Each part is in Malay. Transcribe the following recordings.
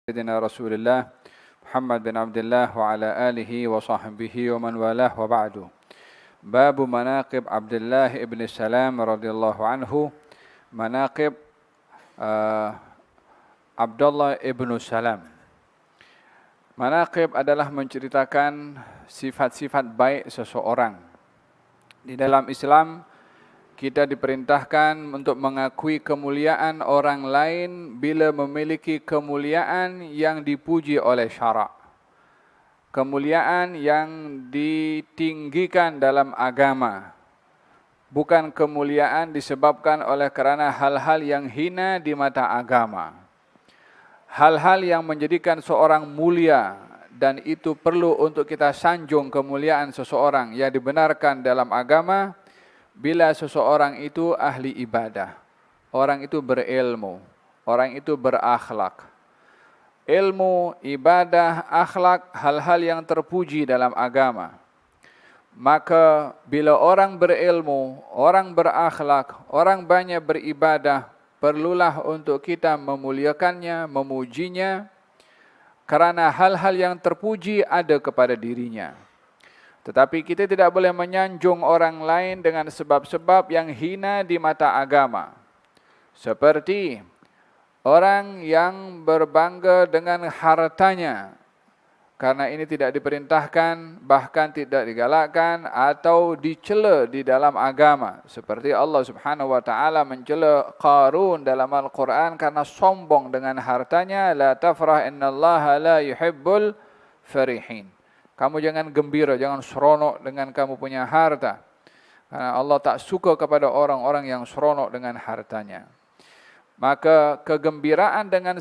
سيدنا رسول الله محمد بن عبد الله وعلى آله وصحبه ومن والاه وبعد. باب مناقب عبد الله بن السلام رضي الله عنه. Manaqib Abdullah ibn Salam. Manaqib adalah menceritakan sifat-sifat baik seseorang. Di dalam Islam, kita diperintahkan untuk mengakui kemuliaan orang lain bila memiliki kemuliaan yang dipuji oleh syarak. Kemuliaan yang ditinggikan dalam agama. Bukan kemuliaan disebabkan oleh kerana hal-hal yang hina di mata agama. Hal-hal yang menjadikan seorang mulia dan itu perlu untuk kita sanjung kemuliaan seseorang yang dibenarkan dalam agama. Bila seseorang itu ahli ibadah, orang itu berilmu, orang itu berakhlak. Ilmu, ibadah, akhlak, hal-hal yang terpuji dalam agama. Maka bila orang berilmu, orang berakhlak, orang banyak beribadah, perlulah untuk kita memuliakannya, memujinya, kerana hal-hal yang terpuji ada kepada dirinya. Tetapi kita tidak boleh menyanjung orang lain dengan sebab-sebab yang hina di mata agama. Seperti orang yang berbangga dengan hartanya, karena ini tidak diperintahkan, bahkan tidak digalakkan atau dicela di dalam agama. Seperti Allah Subhanahu wa taala mencela Qarun dalam Al-Quran karena sombong dengan hartanya, la tafrah innallaha la yuhibbul farihin. Kamu jangan gembira, jangan seronok dengan kamu punya harta. Karena Allah tak suka kepada orang-orang yang seronok dengan hartanya. Maka kegembiraan dengan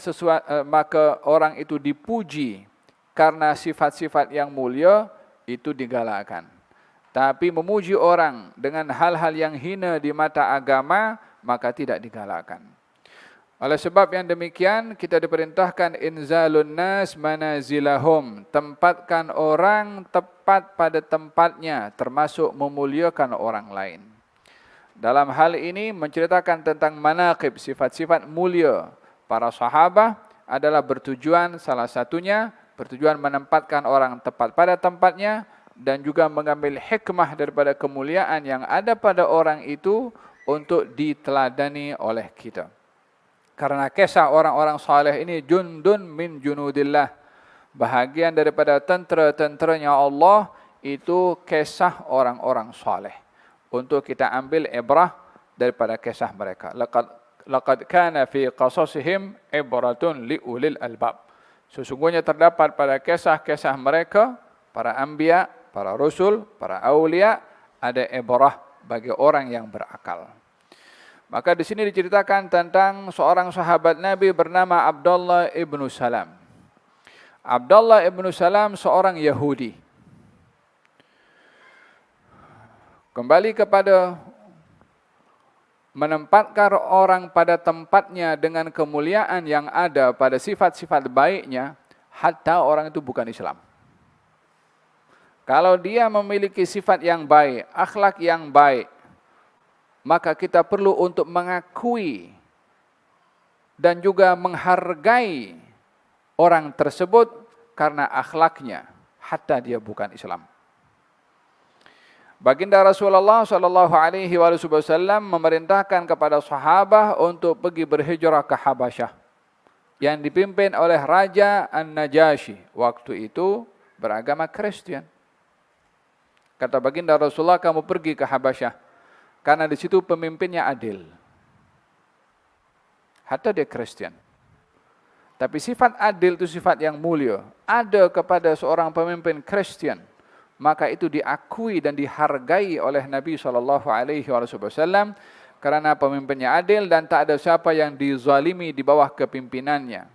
maka orang itu dipuji karena sifat-sifat yang mulia itu digalakkan. Tapi memuji orang dengan hal-hal yang hina di mata agama maka tidak digalakkan. Oleh sebab yang demikian, kita diperintahkan inzalun nas manazilahum, tempatkan orang tepat pada tempatnya, termasuk memuliakan orang lain. Dalam hal ini menceritakan tentang manaqib, sifat-sifat mulia para sahabat adalah bertujuan salah satunya, bertujuan menempatkan orang tepat pada tempatnya dan juga mengambil hikmah daripada kemuliaan yang ada pada orang itu untuk diteladani oleh kita. Karena kisah orang-orang saleh ini jundun min junudillah. Bahagian daripada tentera-tenteranya Allah itu kisah orang-orang saleh. Untuk kita ambil ibrah daripada kisah mereka. Laqad kana fi qasasihim ibratun li ulil albab. Sesungguhnya terdapat pada kisah-kisah mereka, para anbiya, para rasul, para awliya, ada ibrah bagi orang yang berakal. Maka di sini diceritakan tentang seorang sahabat Nabi bernama Abdullah ibn Salam. Abdullah ibn Salam seorang Yahudi. Kembali kepada menempatkan orang pada tempatnya dengan kemuliaan yang ada pada sifat-sifat baiknya, hatta orang itu bukan Islam. Kalau dia memiliki sifat yang baik, akhlak yang baik, maka kita perlu untuk mengakui dan juga menghargai orang tersebut karena akhlaknya, hatta dia bukan Islam. Baginda Rasulullah SAW memerintahkan kepada sahabat untuk pergi berhijrah ke Habasyah yang dipimpin oleh Raja An-Najasyi, waktu itu beragama Kristen. Kata baginda Rasulullah, kamu pergi ke Habasyah karena di situ pemimpinnya adil. Hatta dia Kristen. Tapi sifat adil itu sifat yang mulia. Ada kepada seorang pemimpin Kristen, maka itu diakui dan dihargai oleh Nabi SAW karena pemimpinnya adil dan tak ada siapa yang dizalimi di bawah kepimpinannya.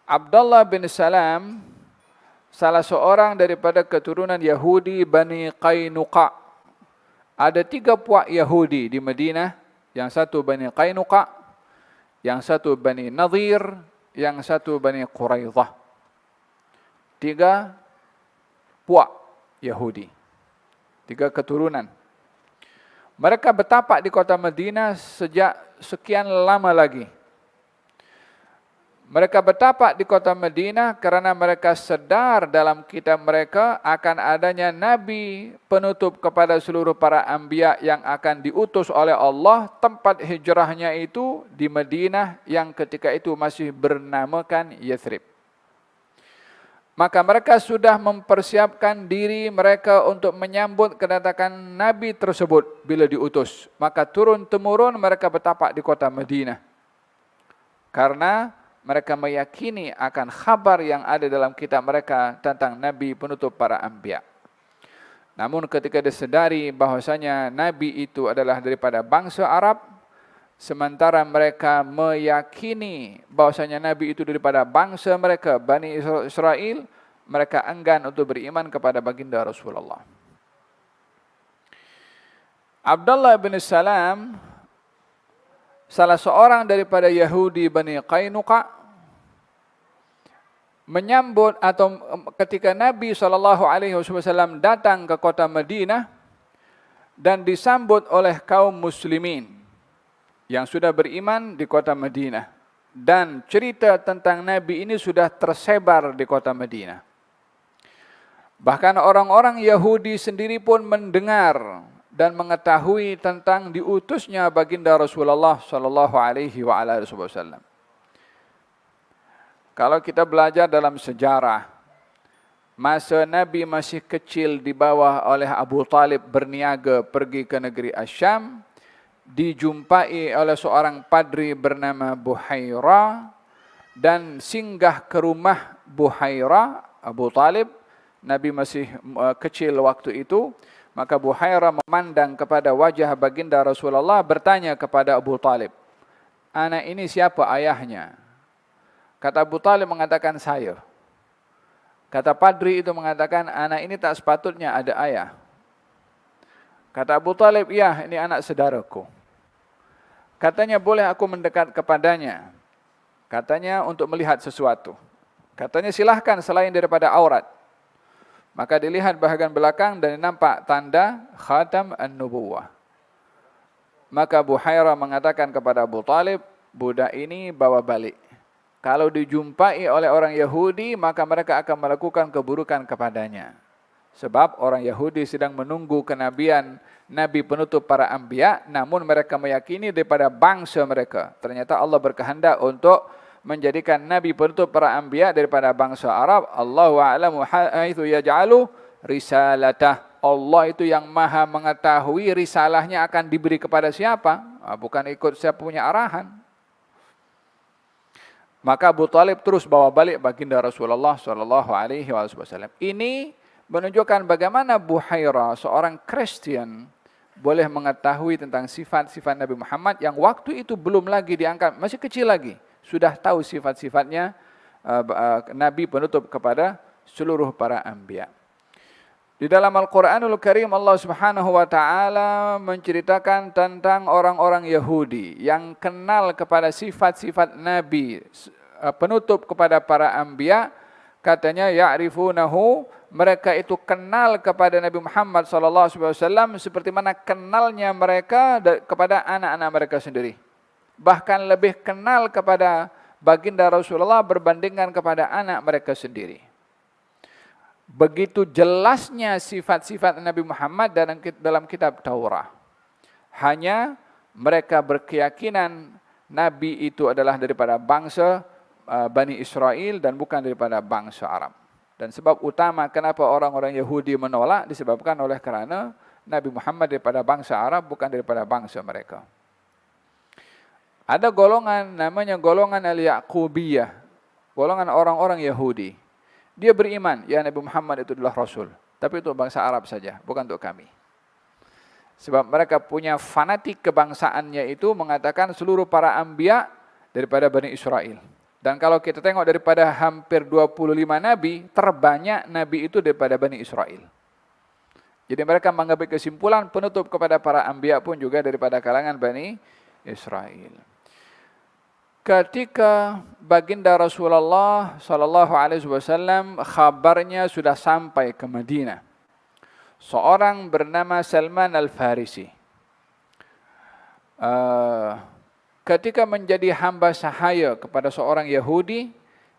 Abdullah bin Salam salah seorang daripada keturunan Yahudi Bani Qainuqa. Ada 3 puak Yahudi di Madinah, yang satu Bani Qainuqa, yang satu Bani Nadhir, yang satu Bani Quraidah. 3 puak Yahudi, 3 keturunan. Mereka bertapak di kota Madinah sejak sekian lama lagi. Mereka bertapak di kota Madinah karena mereka sedar dalam kitab mereka akan adanya nabi penutup kepada seluruh para anbiya yang akan diutus oleh Allah. Tempat hijrahnya itu di Madinah yang ketika itu masih bernamakan Yathrib. Maka mereka sudah mempersiapkan diri mereka untuk menyambut kedatangan nabi tersebut bila diutus. Maka turun-temurun mereka bertapak di kota Madinah. Karena mereka meyakini akan khabar yang ada dalam kitab mereka tentang Nabi penutup para anbiya. Namun ketika disedari bahwasanya Nabi itu adalah daripada bangsa Arab, sementara mereka meyakini bahwasanya Nabi itu daripada bangsa mereka, Bani Israel, mereka enggan untuk beriman kepada baginda Rasulullah. Abdullah bin Salam, salah seorang daripada Yahudi Bani Qainuqa, menyambut atau ketika Nabi SAW datang ke kota Madinah dan disambut oleh kaum muslimin yang sudah beriman di kota Madinah. Dan cerita tentang Nabi ini sudah tersebar di kota Madinah. Bahkan orang-orang Yahudi sendiri pun mendengar dan mengetahui tentang diutusnya baginda Rasulullah SAW. Kalau kita belajar dalam sejarah, masa Nabi masih kecil dibawa oleh Abu Talib berniaga pergi ke negeri Asyam, dijumpai oleh seorang padri bernama Buhaira dan singgah ke rumah Buhaira, Abu Talib. Nabi masih kecil waktu itu, maka Buhaira memandang kepada wajah baginda Rasulullah, bertanya kepada Abu Talib, "Anak ini siapa ayahnya?" Kata Abu Talib mengatakan, "Saya." Kata padri itu mengatakan, "Anak ini tak sepatutnya ada ayah." Kata Abu Talib, "Ya, ini anak saudaraku." Katanya, "Boleh aku mendekat kepadanya?" Katanya, "Untuk melihat sesuatu." Katanya, "Silahkan selain daripada aurat." Maka dilihat bahagian belakang dan nampak tanda khatam an-nubuwah. Maka Buhaira mengatakan kepada Abu Talib, "Budak ini bawa balik. Kalau dijumpai oleh orang Yahudi, maka mereka akan melakukan keburukan kepadanya." Sebab orang Yahudi sedang menunggu kenabian Nabi penutup para anbiya, namun mereka meyakini daripada bangsa mereka. Ternyata Allah berkehendak untuk menjadikan Nabi penutup para anbiya daripada bangsa Arab. Allahu a'lamu haitsu yaj'alu risalatah. Allah itu yang maha mengetahui risalahnya akan diberi kepada siapa, bukan ikut siapa punya arahan. Maka Abu Talib terus bawa balik baginda Rasulullah SAW. Ini menunjukkan bagaimana Buhaira, seorang Kristen, boleh mengetahui tentang sifat-sifat Nabi Muhammad yang waktu itu belum lagi diangkat, masih kecil lagi, sudah tahu sifat-sifatnya Nabi penutup kepada seluruh para anbiya. Di dalam Al-Quranul Karim Allah Subhanahu wa taala menceritakan tentang orang-orang Yahudi yang kenal kepada sifat-sifat Nabi penutup kepada para anbiya. Katanya ya'rifunahu, mereka itu kenal kepada Nabi Muhammad sallallahu alaihi wasallam seperti mana kenalnya mereka kepada anak-anak mereka sendiri. Bahkan lebih kenal kepada baginda Rasulullah berbandingkan kepada anak mereka sendiri. Begitu jelasnya sifat-sifat Nabi Muhammad dalam kitab Taurat. Hanya mereka berkeyakinan Nabi itu adalah daripada bangsa Bani Israel dan bukan daripada bangsa Arab. Dan sebab utama kenapa orang-orang Yahudi menolak disebabkan oleh kerana Nabi Muhammad daripada bangsa Arab bukan daripada bangsa mereka. Ada golongan namanya golongan Al-Yaqubiyah, golongan orang-orang Yahudi. Dia beriman, ya Nabi Muhammad itu adalah Rasul. Tapi itu bangsa Arab saja, bukan untuk kami. Sebab mereka punya fanatik kebangsaannya itu mengatakan seluruh para anbiya daripada Bani Israel. Dan kalau kita tengok daripada hampir 25 Nabi, terbanyak Nabi itu daripada Bani Israel. Jadi mereka mengambil kesimpulan penutup kepada para anbiya pun juga daripada kalangan Bani Israel. Ketika baginda Rasulullah sallallahu alaihi wasallam khabarnya sudah sampai ke Madinah, seorang bernama Salman Al-Farisi ketika menjadi hamba sahaya kepada seorang Yahudi,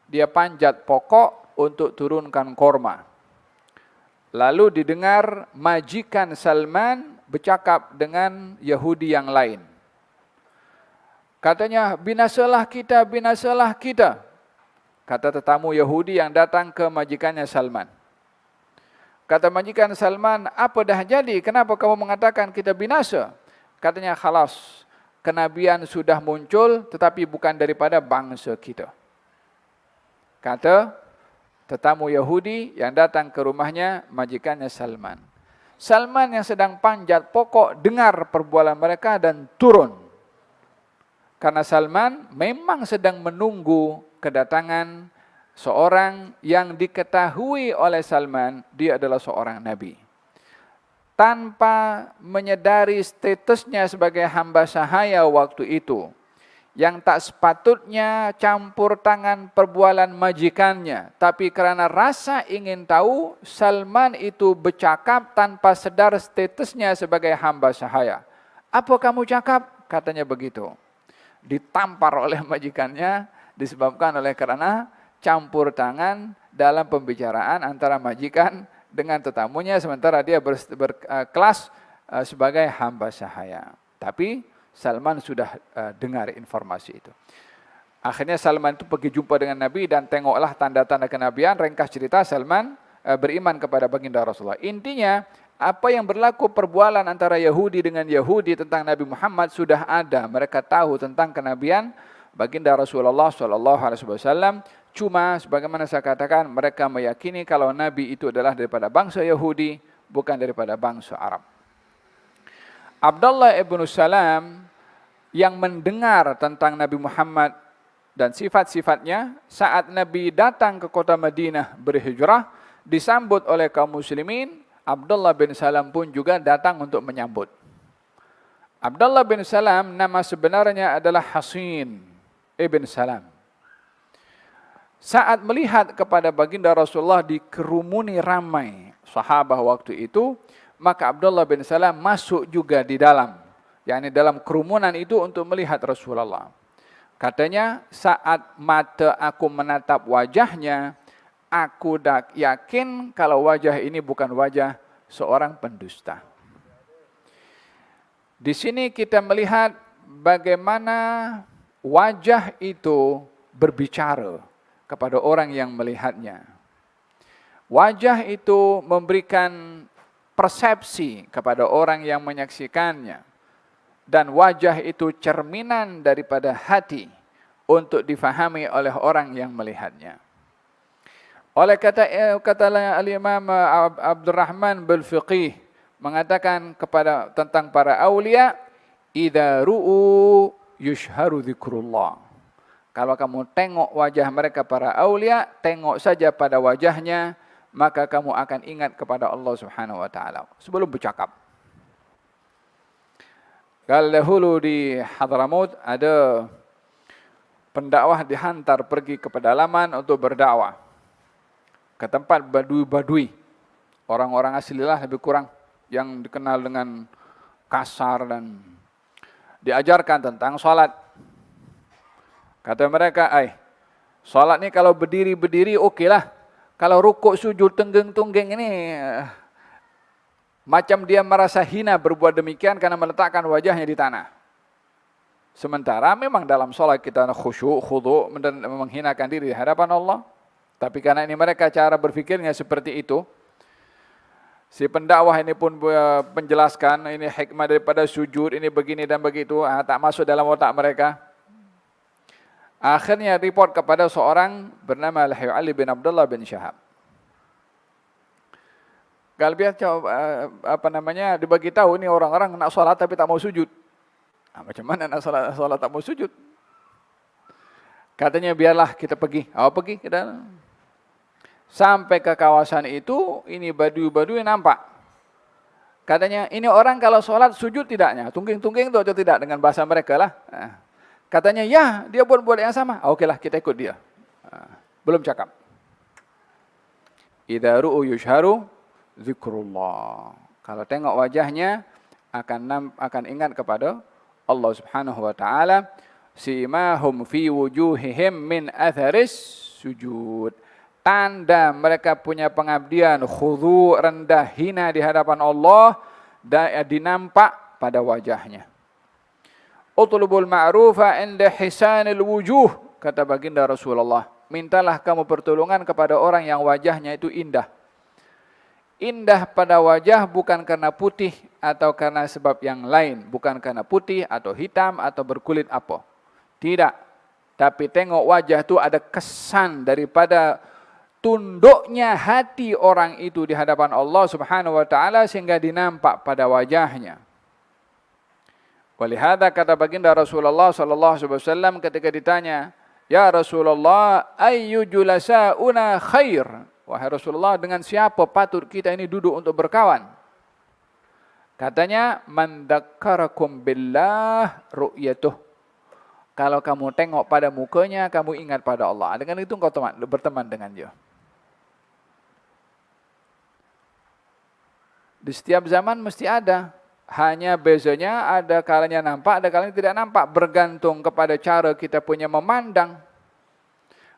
dia panjat pokok untuk turunkan korma. Lalu didengar majikan Salman bercakap dengan Yahudi yang lain. Katanya, binasalah kita, binasalah kita. Kata tetamu Yahudi yang datang ke majikannya Salman. Kata majikan Salman, apa dah jadi? Kenapa kamu mengatakan kita binasa? Katanya, khalas, kenabian sudah muncul tetapi bukan daripada bangsa kita. Kata tetamu Yahudi yang datang ke rumahnya majikannya Salman. Salman yang sedang panjat pokok dengar perbualan mereka dan turun. Karena Salman memang sedang menunggu kedatangan seorang yang diketahui oleh Salman dia adalah seorang nabi. Tanpa menyadari statusnya sebagai hamba sahaya waktu itu, yang tak sepatutnya campur tangan perbualan majikannya, tapi karena rasa ingin tahu, Salman itu bercakap tanpa sedar statusnya sebagai hamba sahaya. Apa kamu cakap? Katanya begitu. Ditampar oleh majikannya disebabkan oleh karena campur tangan dalam pembicaraan antara majikan dengan tetamunya sementara dia berkelas sebagai hamba sahaya. Tapi Salman sudah dengar informasi itu. Akhirnya Salman itu pergi jumpa dengan Nabi dan tengoklah tanda-tanda kenabian. Ringkas cerita, Salman beriman kepada baginda Rasulullah. Intinya, apa yang berlaku perbualan antara Yahudi dengan Yahudi tentang Nabi Muhammad sudah ada. Mereka tahu tentang kenabian baginda Rasulullah SAW. Cuma sebagaimana saya katakan, mereka meyakini kalau Nabi itu adalah daripada bangsa Yahudi, bukan daripada bangsa Arab. Abdullah ibn Salam yang mendengar tentang Nabi Muhammad dan sifat-sifatnya saat Nabi datang ke kota Madinah berhijrah, disambut oleh kaum muslimin, Abdullah bin Salam pun juga datang untuk menyambut. Abdullah bin Salam nama sebenarnya adalah Hasin ibn Salam. Saat melihat kepada baginda Rasulullah dikerumuni ramai sahabat waktu itu, maka Abdullah bin Salam masuk juga di dalam, yakni dalam kerumunan itu untuk melihat Rasulullah. Katanya, saat mata aku menatap wajahnya, aku dah yakin kalau wajah ini bukan wajah seorang pendusta. Di sini kita melihat bagaimana wajah itu berbicara kepada orang yang melihatnya. Wajah itu memberikan persepsi kepada orang yang menyaksikannya. Dan wajah itu cerminan daripada hati untuk difahami oleh orang yang melihatnya. Oleh kata Al-Imam Abdurrahman bin Fiqih mengatakan tentang para awliya, idza ru'u yushharu dzikrullah. Kalau kamu tengok wajah mereka para awliya, tengok saja pada wajahnya, maka kamu akan ingat kepada Allah Subhanahu wa taala sebelum bercakap. Kalau dahulu di Hadramaut ada pendakwah dihantar pergi ke pedalaman untuk berdakwah ke tempat badui-badui, orang-orang aslilah lebih kurang yang dikenal dengan kasar dan diajarkan tentang salat. Kata mereka, salat ni kalau berdiri-berdiri okeylah. Kalau rukuk sujud tenggeng-tunggeng ini macam dia merasa hina berbuat demikian karena meletakkan wajahnya di tanah. Sementara memang dalam salat kita khusyuk, khudu' dan menghinakan diri di hadapan Allah. Tapi karena ini mereka cara berfikirnya seperti itu, si pendakwah ini pun menjelaskan ini hikmah daripada sujud, ini begini dan begitu, tak masuk dalam otak mereka. Akhirnya report kepada seorang bernama Al-Hayy Ali bin Abdullah bin Syahab. Galbiah dibagi tahu ini orang-orang nak solat tapi tak mau sujud. Macam mana nak solat tak mau sujud? Katanya biarlah kita pergi. Pergi kita. Sampai ke kawasan itu, ini badui-badui nampak. Katanya ini orang kalau solat sujud tidaknya, tungging-tungging itu atau tidak dengan bahasa mereka lah. Katanya, ya, dia buat yang sama. Okeylah, kita ikut dia. Belum cakap. Idza ru'u yushharu zikrullah. Kalau tengok wajahnya akan ingat kepada Allah Subhanahu wa taala. simahum fi wujuhihim min atharis sujud. Tanda mereka punya pengabdian, khudu, rendah, hina di hadapan Allah, dinampak pada wajahnya. Utlubul ma'rufa inda hisanil wujuh, kata baginda Rasulullah. Mintalah kamu pertolongan kepada orang yang wajahnya itu indah. Indah pada wajah bukan karena putih atau karena sebab yang lain. Bukan karena putih atau hitam atau berkulit apa. Tidak. Tapi tengok wajah itu ada kesan daripada tunduknya hati orang itu di hadapan Allah Subhanahu wa taala sehingga dinampak pada wajahnya. Walihada kata baginda Rasulullah sallallahu alaihi wasallam ketika ditanya, "Ya Rasulullah, ayyu julasauna khair?" Wahai Rasulullah, dengan siapa patut kita ini duduk untuk berkawan? Katanya, "Man dzakkarakum billah ru'yatuh." Kalau kamu tengok pada mukanya, kamu ingat pada Allah. Dengan itu engkau berteman dengan dia. Di setiap zaman mesti ada. Hanya bezanya ada kalanya nampak, ada kalanya tidak nampak. Bergantung kepada cara kita punya memandang.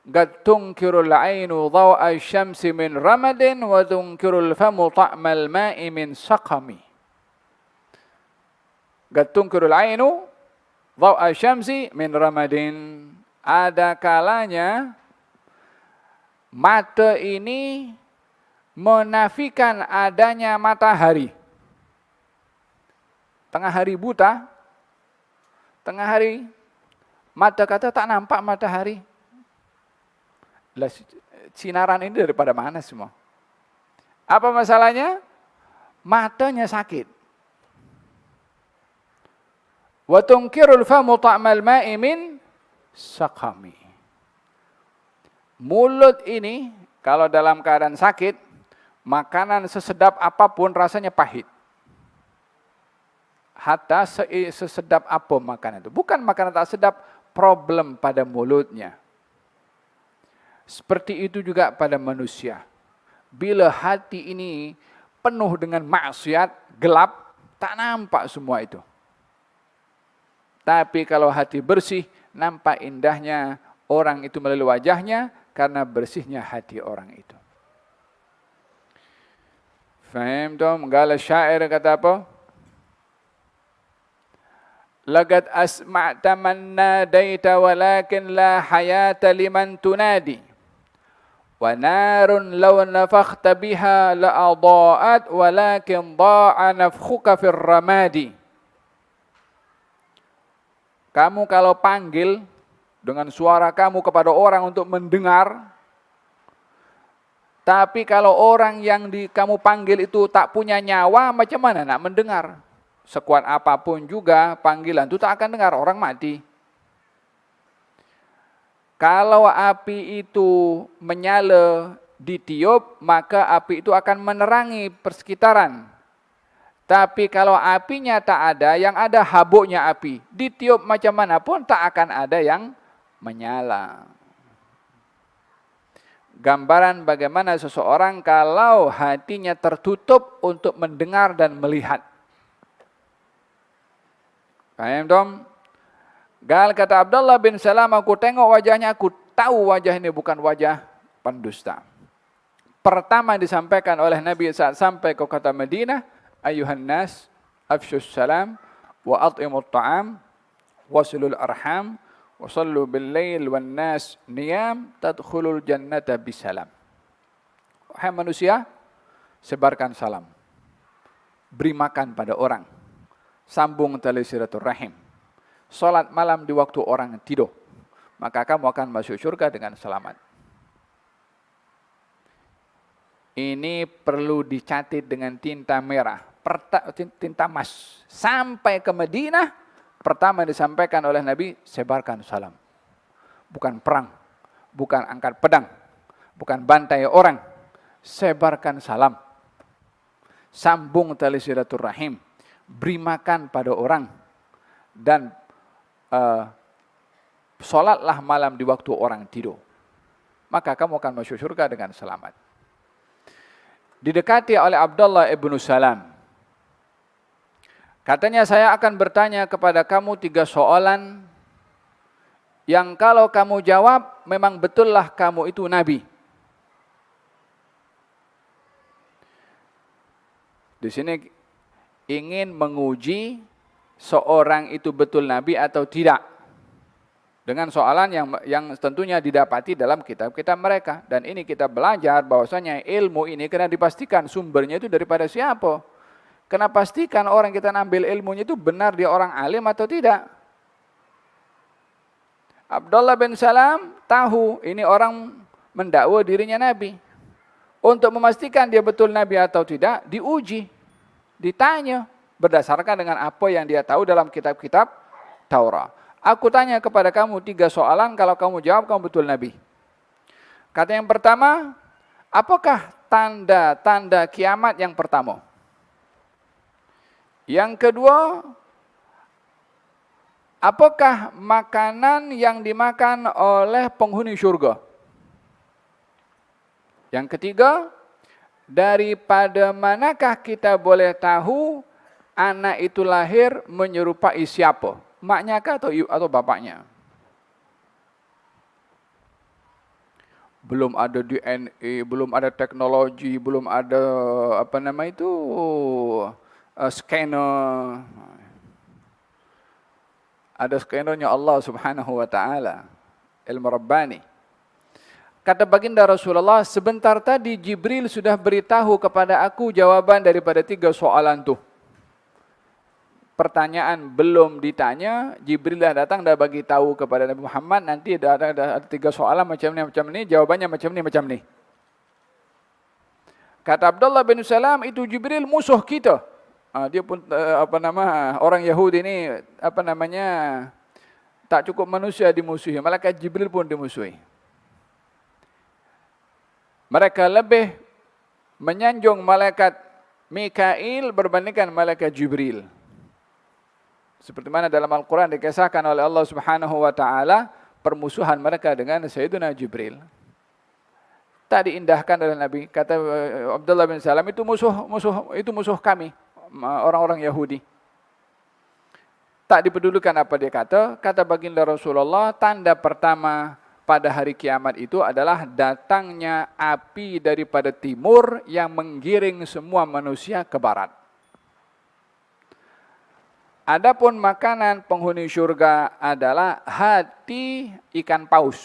Qad tunkirul ainu dhaw'a syamsi min ramadin wa tunkirul famu ta'mal ma'i min saqami. Qad tunkirul ainu dhaw'a syamsi min ramadin. Ada kalanya mata ini menafikan adanya matahari. Tengah hari buta, tengah hari mata kata tak nampak matahari. Lah, sinaran ini daripada mana semua? Apa masalahnya? Matanya sakit. Wa tunkirul famu ta'mal ma'i min saqami. Mulut ini kalau dalam keadaan sakit, makanan sesedap apapun rasanya pahit. Hatta sesedap apa makanan itu. Bukan makanan tak sedap, problem pada mulutnya. Seperti itu juga pada manusia. Bila hati ini penuh dengan maksiat, gelap, tak nampak semua itu. Tapi kalau hati bersih, nampak indahnya orang itu melalui wajahnya, karena bersihnya hati orang itu. Faham tuh? Gala syair kata apa? Laqad asma'ta man nadaita walakin la hayata liman tunadi. Wa narun law nafakhta biha la adaa'at walakin da'a nafkhuka fir ramadi. Kamu kalau panggil dengan suara kamu kepada orang untuk mendengar, tapi kalau orang yang kamu panggil itu tak punya nyawa, macam mana nak mendengar? Sekuat apapun juga panggilan itu tak akan dengar, orang mati. Kalau api itu menyala ditiup, maka api itu akan menerangi persekitaran. Tapi kalau apinya tak ada, yang ada habuknya api. Ditiup macam mana pun tak akan ada yang menyala. Gambaran bagaimana seseorang kalau hatinya tertutup untuk mendengar dan melihat. Paham dong? Gal kata Abdullah bin Salam, aku tengok wajahnya, aku tahu wajah ini bukan wajah pendusta. Pertama disampaikan oleh Nabi saat sampai ke kota Madinah, ayuhan nas, afsyus salam, wa at'imut ta'am, wasilul arham, wa sallu bil lail wan nas niyam, tadkhulul jannata bisalam. Wahai manusia, sebarkan salam. Beri makan pada orang. Sambung tali silaturahim. Salat malam di waktu orang tidur. Maka kamu akan masuk surga dengan selamat. Ini perlu dicatat dengan tinta merah. Tinta emas. Sampai ke Madinah, pertama disampaikan oleh Nabi, sebarkan salam. Bukan perang. Bukan angkat pedang. Bukan bantai orang. Sebarkan salam. Sambung tali silaturahim. Beri makan pada orang. Dan solatlah malam di waktu orang tidur. Maka kamu akan masuk surga dengan selamat. Didekati oleh Abdullah ibn Salam. Katanya, saya akan bertanya kepada kamu 3 soalan. yang kalau kamu jawab memang betullah kamu itu nabi. Di sini ingin menguji seorang itu betul nabi atau tidak. Dengan soalan yang tentunya didapati dalam kitab-kitab mereka. Dan ini kita belajar bahwasanya ilmu ini kena dipastikan sumbernya itu daripada siapa. Kena pastikan orang kita ambil ilmunya itu benar dia orang alim atau tidak. Abdullah bin Salam tahu ini orang mendakwa dirinya nabi. Untuk memastikan dia betul nabi atau tidak, diuji, ditanya berdasarkan dengan apa yang dia tahu dalam kitab-kitab Taurat. Aku tanya kepada kamu 3 soalan, kalau kamu jawab kamu betul nabi. Kata yang pertama, apakah tanda-tanda kiamat yang pertama? Yang kedua, apakah makanan yang dimakan oleh penghuni surga? Yang ketiga, daripada manakah kita boleh tahu anak itu lahir menyerupai siapa? Maknya kah atau bapaknya? Belum ada DNA, belum ada teknologi, belum ada scanner. Ada scannernya Allah Subhanahu wa taala, ilmu rabbani. Kata baginda Rasulullah, sebentar tadi Jibril sudah beritahu kepada aku jawaban daripada 3 soalan itu. Pertanyaan belum ditanya, Jibril dah datang dah bagi tahu kepada Nabi Muhammad, nanti ada 3 soalan macam ni, jawabannya macam ni. Kata Abdullah bin Salam, itu Jibril musuh kita. Dia pun orang Yahudi ini tak cukup manusia dimusuhi, malaikat Jibril pun dimusuhi. Mereka lebih menyanjung malaikat Mikail berbandingkan malaikat Jibril. Seperti mana dalam Al-Quran dikisahkan oleh Allah Subhanahu wa taala permusuhan mereka dengan Sayyidina Jibril. Tak diindahkan oleh Nabi. Kata Abdullah bin Salam, itu musuh kami, orang-orang Yahudi. Tak dipedulikan apa dia kata. Kata baginda Rasulullah, tanda pertama pada hari kiamat itu adalah datangnya api daripada timur yang menggiring semua manusia ke barat. Adapun makanan penghuni syurga adalah hati ikan paus.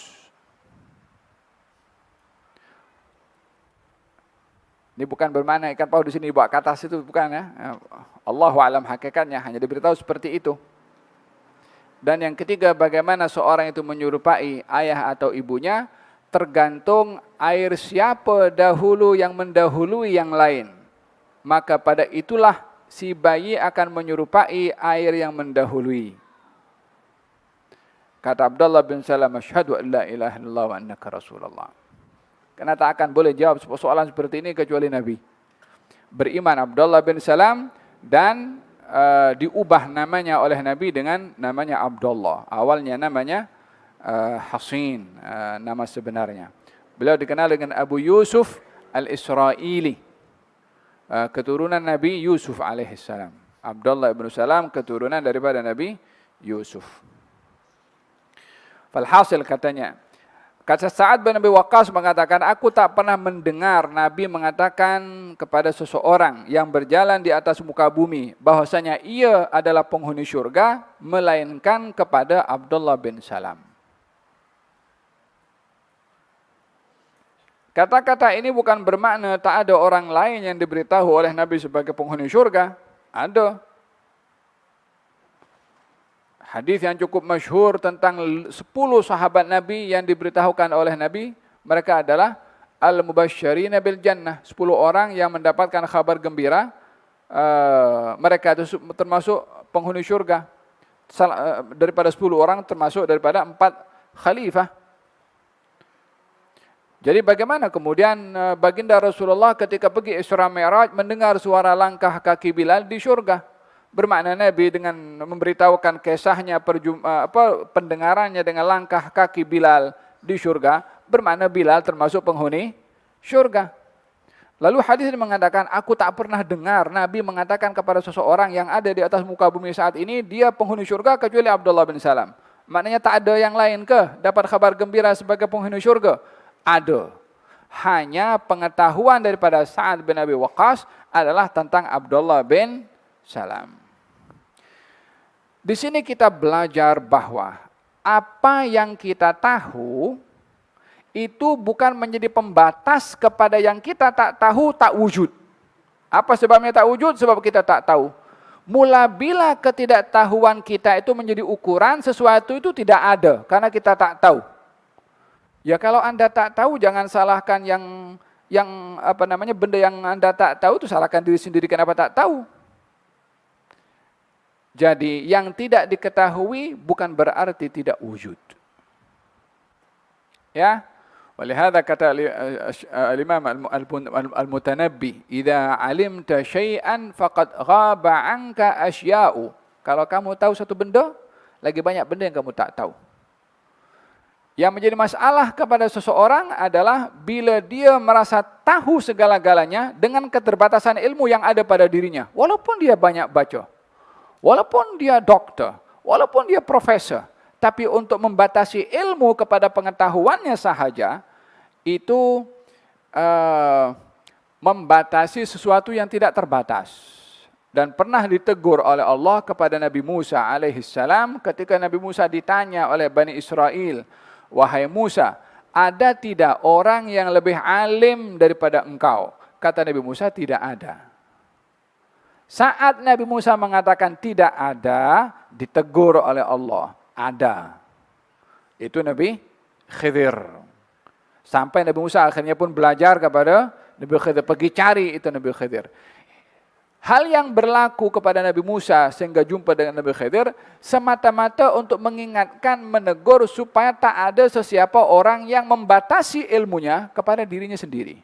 Ini bukan bermakna ikan paus di sini bawa ke atas, itu bukan ya. Allahu a'lam hakikatnya, hanya diberitahu seperti itu. Dan yang ketiga, bagaimana seorang itu menyerupai ayah atau ibunya, tergantung air siapa dahulu yang mendahului yang lain. Maka pada itulah si bayi akan menyerupai air yang mendahului. Kata Abdullah bin Salam, asyhadu an la ilaha illallah wa annaka rasulullah. Karena tak akan boleh jawab soalan seperti ini kecuali Nabi. Beriman Abdullah bin Salam dan diubah namanya oleh Nabi dengan namanya Abdullah. Awalnya namanya Hasin, nama sebenarnya. Beliau dikenal dengan Abu Yusuf al-Israili, keturunan Nabi Yusuf alaihissalam. Abdullah bin Salam keturunan daripada Nabi Yusuf. Falhasil katanya, kata Sa'ad bin Abi Waqqas mengatakan, aku tak pernah mendengar Nabi mengatakan kepada seseorang yang berjalan di atas muka bumi bahwasanya ia adalah penghuni syurga, melainkan kepada Abdullah bin Salam. Kata-kata ini bukan bermakna tak ada orang lain yang diberitahu oleh Nabi sebagai penghuni syurga. Ada. Hadis yang cukup masyhur tentang 10 sahabat Nabi yang diberitahukan oleh Nabi, mereka adalah al-mubasysyirina bil jannah, 10 orang yang mendapatkan kabar gembira, mereka itu termasuk penghuni syurga. Daripada 10 orang termasuk daripada 4 khalifah. Jadi bagaimana kemudian baginda Rasulullah ketika pergi Isra Mi'raj mendengar suara langkah kaki Bilal di syurga? Bermakna Nabi dengan memberitahukan kisahnya, pendengarannya dengan langkah kaki Bilal di syurga, bermakna Bilal termasuk penghuni syurga. Lalu hadis ini mengatakan, aku tak pernah dengar Nabi mengatakan kepada seseorang yang ada di atas muka bumi saat ini, dia penghuni syurga kecuali Abdullah bin Salam. Maknanya tak ada yang lain ke dapat kabar gembira sebagai penghuni syurga? Ada. Hanya pengetahuan daripada Sa'ad bin Abi Waqqas adalah tentang Abdullah bin Salam. Di sini kita belajar bahwa apa yang kita tahu itu bukan menjadi pembatas kepada yang kita tak tahu tak wujud. Apa sebabnya tak wujud? Sebab kita tak tahu. Mula bila ketidaktahuan kita itu menjadi ukuran, sesuatu itu tidak ada karena kita tak tahu. Ya kalau Anda tak tahu, jangan salahkan benda yang Anda tak tahu itu, salahkan diri sendiri kenapa tak tahu. Jadi yang tidak diketahui bukan berarti tidak wujud. Ya. Walihada kata al-Imam al-Mutanabbi, "Idza 'alimta syai'an faqad ghaba 'anka asya'u." Kalau kamu tahu satu benda, lagi banyak benda yang kamu tak tahu. Yang menjadi masalah kepada seseorang adalah bila dia merasa tahu segala-galanya dengan keterbatasan ilmu yang ada pada dirinya. Walaupun dia banyak baca, walaupun dia doktor, walaupun dia profesor, tapi untuk membatasi ilmu kepada pengetahuannya sahaja, itu membatasi sesuatu yang tidak terbatas. Dan pernah ditegur oleh Allah kepada Nabi Musa alaihissalam ketika Nabi Musa ditanya oleh Bani Israel, "Wahai Musa, ada tidak orang yang lebih alim daripada engkau?" Kata Nabi Musa, tidak ada. Saat Nabi Musa mengatakan tidak ada, ditegur oleh Allah, ada. Itu Nabi Khidir. Sampai Nabi Musa akhirnya pun belajar kepada Nabi Khidir, pergi cari itu Nabi Khidir. Hal yang berlaku kepada Nabi Musa sehingga jumpa dengan Nabi Khidir semata-mata untuk mengingatkan, menegur supaya tak ada sesiapa orang yang membatasi ilmunya kepada dirinya sendiri.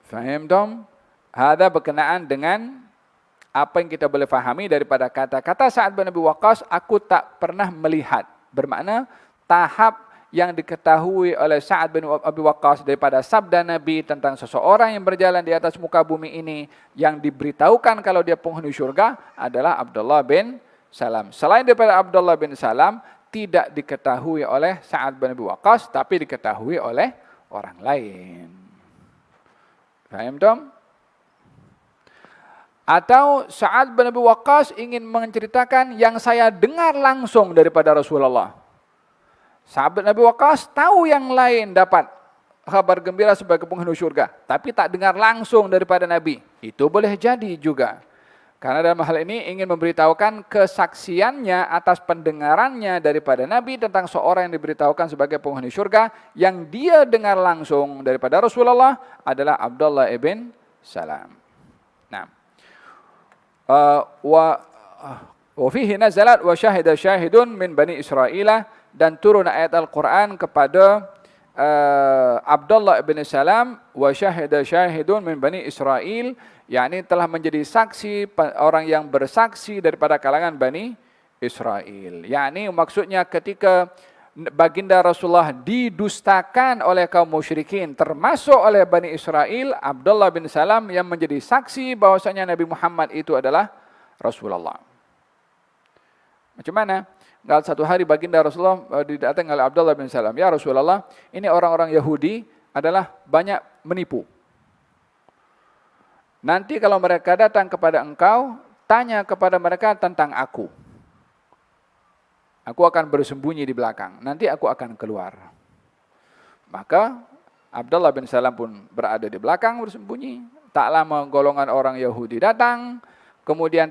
Faham dong? Hada berkenaan dengan apa yang kita boleh fahami daripada kata-kata Sa'ad bin Abi Waqqas, aku tak pernah melihat. Bermakna tahap yang diketahui oleh Sa'ad bin Abi Waqqas daripada sabda Nabi tentang seseorang yang berjalan di atas muka bumi ini yang diberitahukan kalau dia penghuni syurga adalah Abdullah bin Salam. Selain daripada Abdullah bin Salam, tidak diketahui oleh Sa'ad bin Abi Waqqas, tapi diketahui oleh orang lain. Faham dong? Atau Sa'ad bin Abi Waqqas ingin menceritakan yang saya dengar langsung daripada Rasulullah. Sa'ad bin Abi Waqqas tahu yang lain dapat kabar gembira sebagai penghuni syurga, tapi tak dengar langsung daripada Nabi. Itu boleh jadi juga. Karena dalam hal ini ingin memberitahukan kesaksiannya atas pendengarannya daripada Nabi tentang seorang yang diberitahukan sebagai penghuni syurga, yang dia dengar langsung daripada Rasulullah adalah Abdullah ibn Salam. Nah, wa fihi nazalat wa syahida syahidun min Bani Israel, dan turun ayat Al-Quran kepada Abdullah bin Salam, wa syahida syahidun min Bani Israel, yakni telah menjadi saksi, orang yang bersaksi daripada kalangan Bani Israel. Yakni maksudnya ketika baginda Rasulullah didustakan oleh kaum musyrikin, termasuk oleh Bani Israel, Abdullah bin Salam yang menjadi saksi bahwasanya Nabi Muhammad itu adalah Rasulullah. Macam mana? Kalau satu hari baginda Rasulullah didatang oleh Abdullah bin Salam, "Ya Rasulullah, ini orang-orang Yahudi adalah banyak menipu. Nanti kalau mereka datang kepada engkau, tanya kepada mereka tentang aku. Aku akan bersembunyi di belakang, nanti aku akan keluar." Maka Abdullah bin Salam pun berada di belakang bersembunyi. Tak lama golongan orang Yahudi datang, kemudian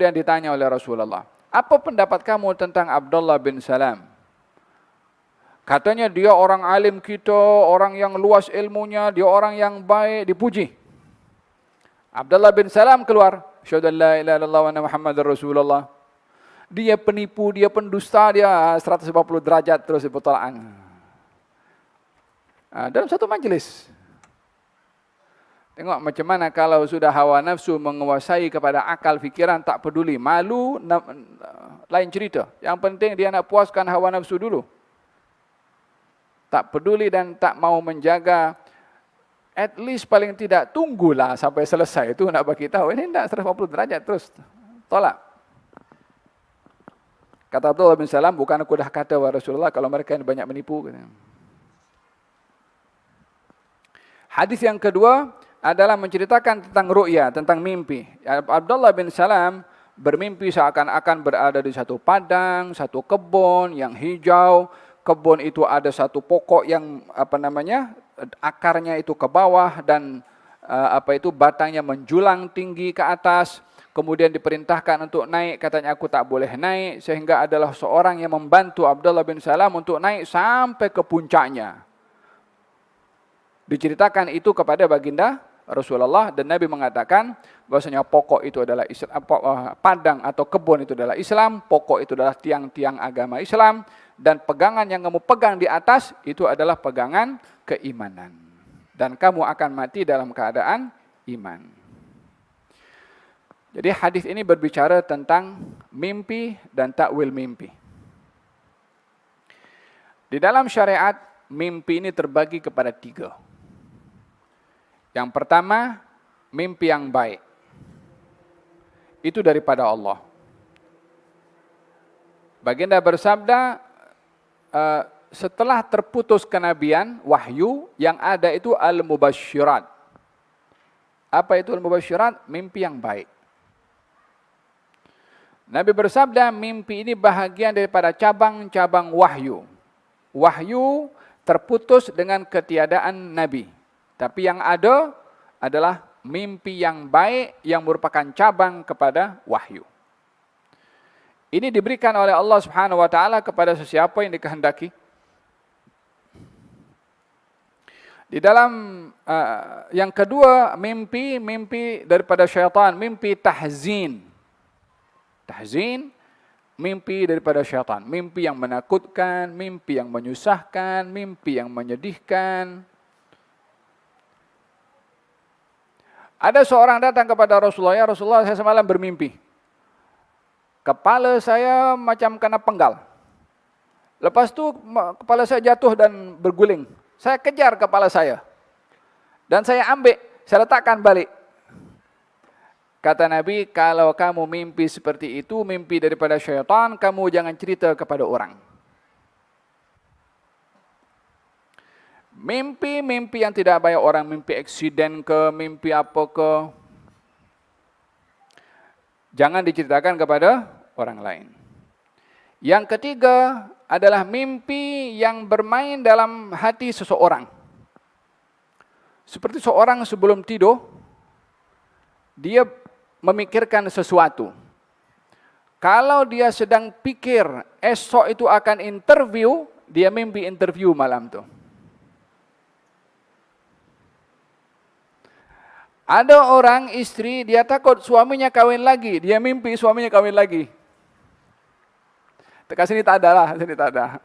ditanya oleh Rasulullah, "Apa pendapat kamu tentang Abdullah bin Salam?" Katanya dia orang alim kita, orang yang luas ilmunya, dia orang yang baik, dipuji. Abdullah bin Salam keluar, "Asyhadu an la ilaha illallah wa anna Muhammadar Rasulullah." Dia penipu, dia pendusta, dia 150 derajat terus bertolak. Dalam satu majlis. Tengok macam mana kalau sudah hawa nafsu menguasai kepada akal fikiran, tak peduli malu, lain cerita. Yang penting dia nak puaskan hawa nafsu dulu. Tak peduli dan tak mau menjaga At least paling tidak tunggulah sampai selesai itu nak bagi tahu. Ini tidak 180 derajat terus tolak. Kata Abdullah bin Salam, bukan aku dah kata wahai Rasulullah kalau mereka ini banyak menipu. Hadis yang kedua adalah menceritakan tentang ru'ya, tentang mimpi. Abdullah bin Salam bermimpi seakan-akan berada di satu padang, satu kebun yang hijau. Kebun itu ada satu pokok yang akarnya itu ke bawah dan batangnya menjulang tinggi ke atas. Kemudian diperintahkan untuk naik, katanya aku tak boleh naik, sehingga adalah seorang yang membantu Abdullah bin Salam untuk naik sampai ke puncaknya. Diceritakan itu kepada baginda Rasulullah dan Nabi mengatakan bahwasanya pokok itu adalah Islam, padang atau kebun itu adalah Islam, pokok itu adalah tiang-tiang agama Islam, dan pegangan yang kamu pegang di atas itu adalah pegangan keimanan. Dan kamu akan mati dalam keadaan iman. Jadi hadis ini berbicara tentang mimpi dan takwil mimpi. Di dalam syariat, mimpi ini terbagi kepada 3. Yang pertama, mimpi yang baik. Itu daripada Allah. Baginda bersabda, setelah terputus kenabian, wahyu, yang ada itu al-mubasyirat. Apa itu al-mubasyirat? Mimpi yang baik. Nabi bersabda, mimpi ini bahagian daripada cabang-cabang wahyu. Wahyu terputus dengan ketiadaan Nabi. Tapi yang ada adalah mimpi yang baik yang merupakan cabang kepada wahyu. Ini diberikan oleh Allah Subhanahu wa taala kepada sesiapa yang dikehendaki. Di dalam yang kedua, mimpi daripada syaitan, mimpi tahzin. Tahzin, mimpi daripada syaitan. Mimpi yang menakutkan, mimpi yang menyusahkan, mimpi yang menyedihkan. Ada seorang datang kepada Rasulullah, ya Rasulullah, saya semalam bermimpi. Kepala saya macam kena penggal. Lepas itu kepala saya jatuh dan berguling. Saya kejar kepala saya. Dan saya ambil, saya letakkan balik. Kata Nabi, kalau kamu mimpi seperti itu, mimpi daripada syaitan, kamu jangan cerita kepada orang. Mimpi yang tidak baik orang, mimpi eksiden ke, mimpi apa ke, jangan diceritakan kepada orang lain. Yang ketiga adalah mimpi yang bermain dalam hati seseorang. Seperti seorang sebelum tidur, dia memikirkan sesuatu. Kalau dia sedang pikir esok itu akan interview, dia mimpi interview malam itu. Ada orang istri, dia takut suaminya kawin lagi, dia mimpi suaminya kawin lagi. Dekat sini tak ada lah, sini tak ada.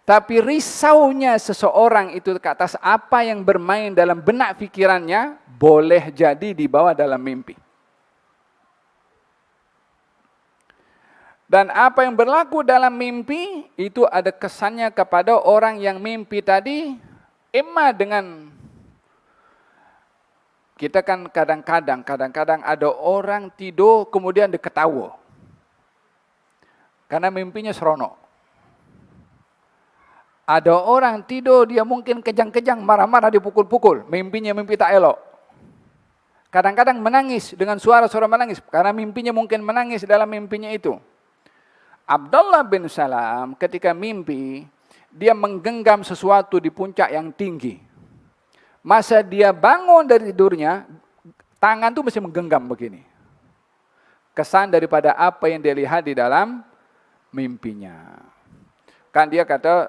Tapi risaunya seseorang itu ke atas apa yang bermain dalam benak pikirannya, boleh jadi dibawa dalam mimpi. Dan apa yang berlaku dalam mimpi, itu ada kesannya kepada orang yang mimpi tadi, emma dengan, kita kan kadang-kadang ada orang tidur kemudian dia ketawa. Karena mimpinya seronok. Ada orang tidur, dia mungkin kejang-kejang, marah-marah, dipukul-pukul. Mimpinya mimpi tak elok. Kadang-kadang menangis dengan suara-suara menangis. Karena mimpinya mungkin menangis dalam mimpinya itu. Abdullah bin Salam ketika mimpi, dia menggenggam sesuatu di puncak yang tinggi. Masa dia bangun dari tidurnya, tangan itu masih menggenggam begini. Kesan daripada apa yang dia lihat di dalam mimpinya. Kan dia kata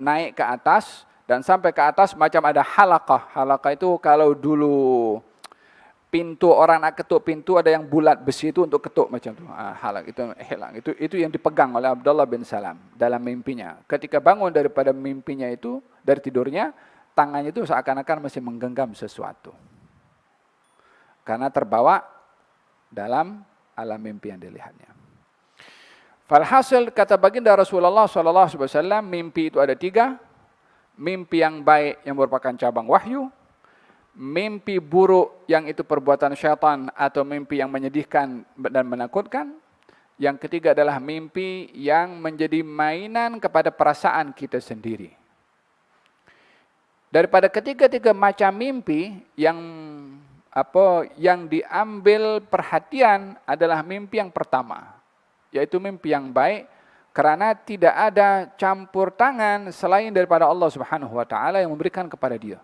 naik ke atas dan sampai ke atas macam ada halaqah. Halaqah itu kalau dulu pintu orang nak ketuk pintu ada yang bulat besi itu untuk ketuk macam tu. Halaq itu hilang. Itu yang dipegang oleh Abdullah bin Salam dalam mimpinya. Ketika bangun daripada mimpinya itu, dari tidurnya, tangannya itu seakan-akan masih menggenggam sesuatu. Karena terbawa dalam alam mimpi yang dilihatnya. Falhasil kata baginda Rasulullah SAW, mimpi itu ada 3. Mimpi yang baik yang merupakan cabang wahyu. mimpi buruk yang itu perbuatan syaitan atau mimpi yang menyedihkan dan menakutkan. Yang ketiga adalah mimpi yang menjadi mainan kepada perasaan kita sendiri. Daripada ketiga-tiga macam mimpi yang diambil perhatian adalah mimpi yang pertama, yaitu mimpi yang baik, karena tidak ada campur tangan selain daripada Allah Subhanahu wa taala yang memberikan kepada dia.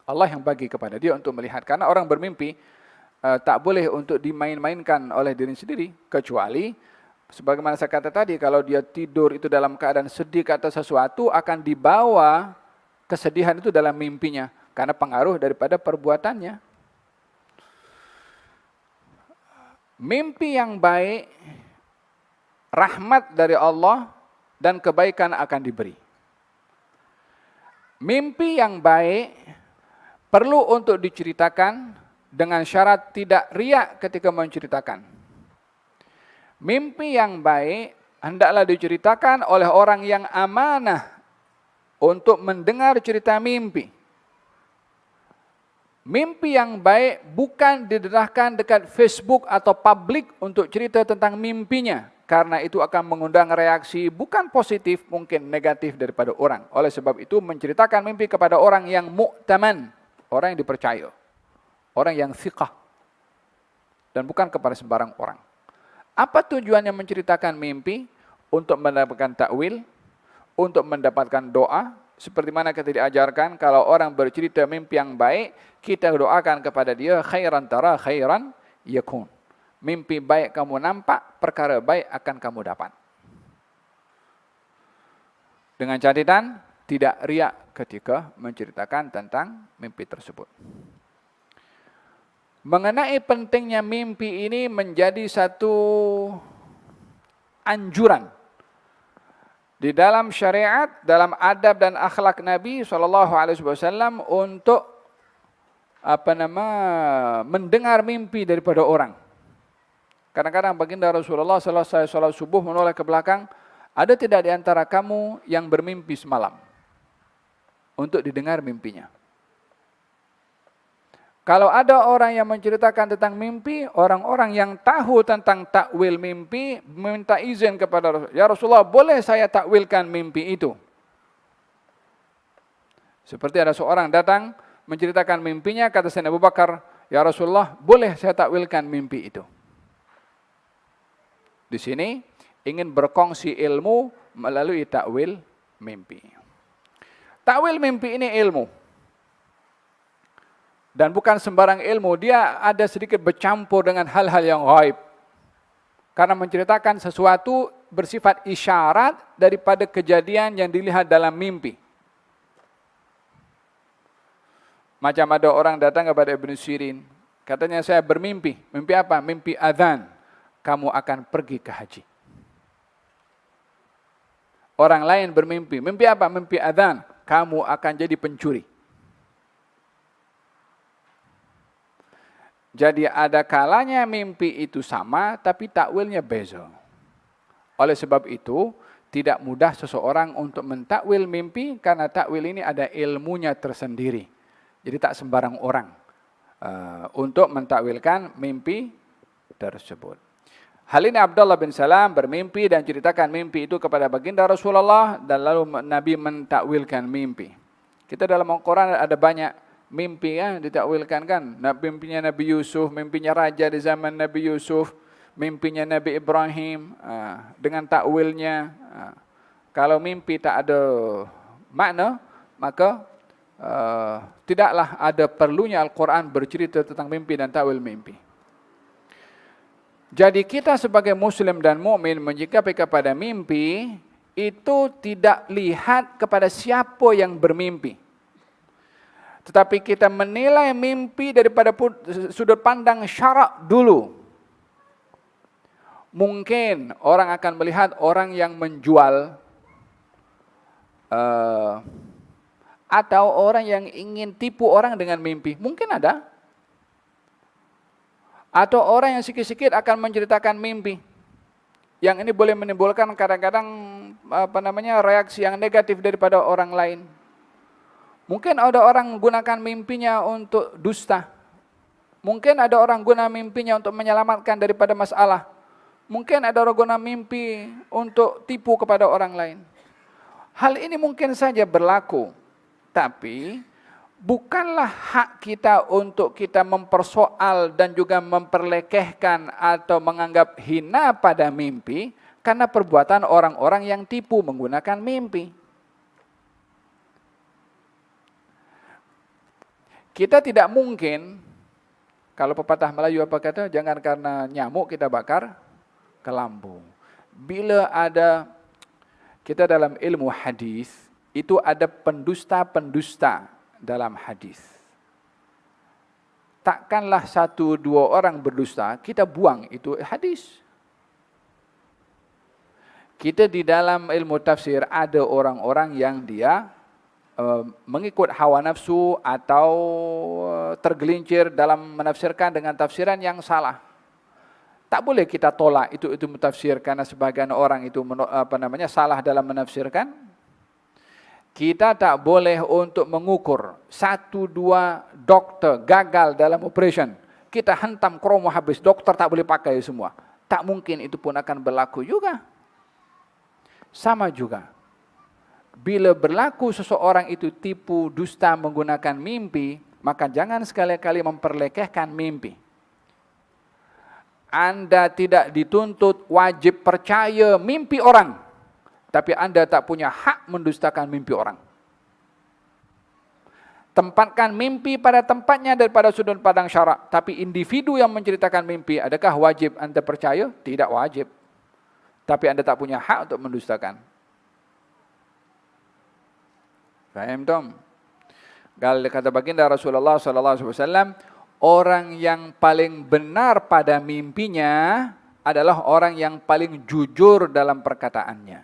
Allah yang bagi kepada dia untuk melihat, karena orang bermimpi tak boleh untuk dimain-mainkan oleh diri sendiri, kecuali sebagaimana saya kata tadi, kalau dia tidur itu dalam keadaan sedih kata sesuatu, akan dibawa kesedihan itu dalam mimpinya karena pengaruh daripada perbuatannya. Mimpi yang baik, rahmat dari Allah dan kebaikan akan diberi. Mimpi yang baik perlu untuk diceritakan dengan syarat tidak riak ketika menceritakan. Mimpi yang baik hendaklah diceritakan oleh orang yang amanah untuk mendengar cerita mimpi. Mimpi yang baik bukan didedahkan dekat Facebook atau publik untuk cerita tentang mimpinya, karena itu akan mengundang reaksi bukan positif, mungkin negatif daripada orang. Oleh sebab itu menceritakan mimpi kepada orang yang mu'taman, orang yang dipercaya, orang yang thiqah, dan bukan kepada sembarang orang. Apa tujuannya menceritakan mimpi? Untuk mendapatkan takwil, untuk mendapatkan doa, seperti mana kita diajarkan, kalau orang bercerita mimpi yang baik, kita doakan kepada dia, khairan tara khairan yakun. Mimpi baik kamu nampak, perkara baik akan kamu dapat. Dengan catatan, tidak riak ketika menceritakan tentang mimpi tersebut. Mengenai pentingnya mimpi ini menjadi satu anjuran di dalam syariat, dalam adab dan akhlak Nabi SAW untuk mendengar mimpi daripada orang. Kadang-kadang baginda Rasulullah selesai salat subuh menoleh ke belakang, ada tidak di antara kamu yang bermimpi semalam? Untuk didengar mimpinya. Kalau ada orang yang menceritakan tentang mimpi, orang-orang yang tahu tentang takwil mimpi minta izin kepada Rasulullah, ya Rasulullah, boleh saya takwilkan mimpi itu? Seperti ada seorang datang menceritakan mimpinya, kata Sayyidina Abu Bakar, ya Rasulullah, boleh saya takwilkan mimpi itu? Di sini ingin berkongsi ilmu melalui takwil mimpi. Takwil mimpi ini ilmu. Dan bukan sembarang ilmu, dia ada sedikit bercampur dengan hal-hal yang gaib. Karena menceritakan sesuatu bersifat isyarat daripada kejadian yang dilihat dalam mimpi. Macam ada orang datang kepada Ibn Sirin, katanya saya bermimpi. Mimpi apa? Mimpi azan. Kamu akan pergi ke haji. Orang lain bermimpi. Mimpi apa? Mimpi azan. Kamu akan jadi pencuri. Jadi ada kalanya mimpi itu sama, tapi takwilnya beza. Oleh sebab itu, tidak mudah seseorang untuk mentakwil mimpi, karena takwil ini ada ilmunya tersendiri. Jadi tak sembarang orang untuk mentakwilkan mimpi tersebut. Hal ini Abdullah bin Salam bermimpi dan ceritakan mimpi itu kepada baginda Rasulullah, dan lalu Nabi mentakwilkan mimpi. Kita dalam Al-Quran ada banyak mimpi yang ditakwilkan kan. Mimpinya Nabi Yusuf, mimpinya raja di zaman Nabi Yusuf, mimpinya Nabi Ibrahim dengan takwilnya. Kalau mimpi tak ada makna, maka tidaklah ada perlunya Al-Quran bercerita tentang mimpi dan takwil mimpi. Jadi kita sebagai muslim dan mukmin menyikapi kepada mimpi itu tidak lihat kepada siapa yang bermimpi, tetapi kita menilai mimpi daripada sudut pandang syarak dulu. Mungkin orang akan melihat orang yang menjual, atau orang yang ingin tipu orang dengan mimpi. Mungkin ada. Atau orang yang sikit-sikit akan menceritakan mimpi. Yang ini boleh menimbulkan kadang-kadang reaksi yang negatif daripada orang lain. Mungkin ada orang gunakan mimpinya untuk dusta. Mungkin ada orang guna mimpinya untuk menyelamatkan daripada masalah. Mungkin ada orang guna mimpi untuk tipu kepada orang lain. Hal ini mungkin saja berlaku. Tapi bukanlah hak kita untuk kita mempersoal dan juga memperlekehkan atau menganggap hina pada mimpi karena perbuatan orang-orang yang tipu menggunakan mimpi. Kita tidak mungkin, kalau pepatah Melayu apa kata, jangan karena nyamuk kita bakar kelambu. Bila ada, kita dalam ilmu hadis, itu ada pendusta-pendusta dalam hadis. Takkanlah 1-2 orang berdusta, kita buang itu hadis. Kita di dalam ilmu tafsir ada orang-orang yang dia mengikut hawa nafsu atau tergelincir dalam menafsirkan dengan tafsiran yang salah. Tak boleh kita tolak itu mentafsir karena sebagian orang itu salah dalam menafsirkan. Kita tak boleh untuk mengukur 1-2 dokter gagal dalam operation. Kita hentam kromo habis, dokter tak boleh pakai semua. Tak mungkin itu pun akan berlaku juga. Sama juga. Bila berlaku seseorang itu tipu, dusta menggunakan mimpi, maka jangan sekali-kali memperlekehkan mimpi. Anda tidak dituntut wajib percaya mimpi orang, tapi Anda tak punya hak mendustakan mimpi orang. Tempatkan mimpi pada tempatnya daripada sudut pandang syarak, tapi individu yang menceritakan mimpi, adakah wajib Anda percaya? Tidak wajib. Tapi Anda tak punya hak untuk mendustakan. Faham tom? Kalau kata baginda Rasulullah sallallahu alaihi wasallam, orang yang paling benar pada mimpinya adalah orang yang paling jujur dalam perkataannya.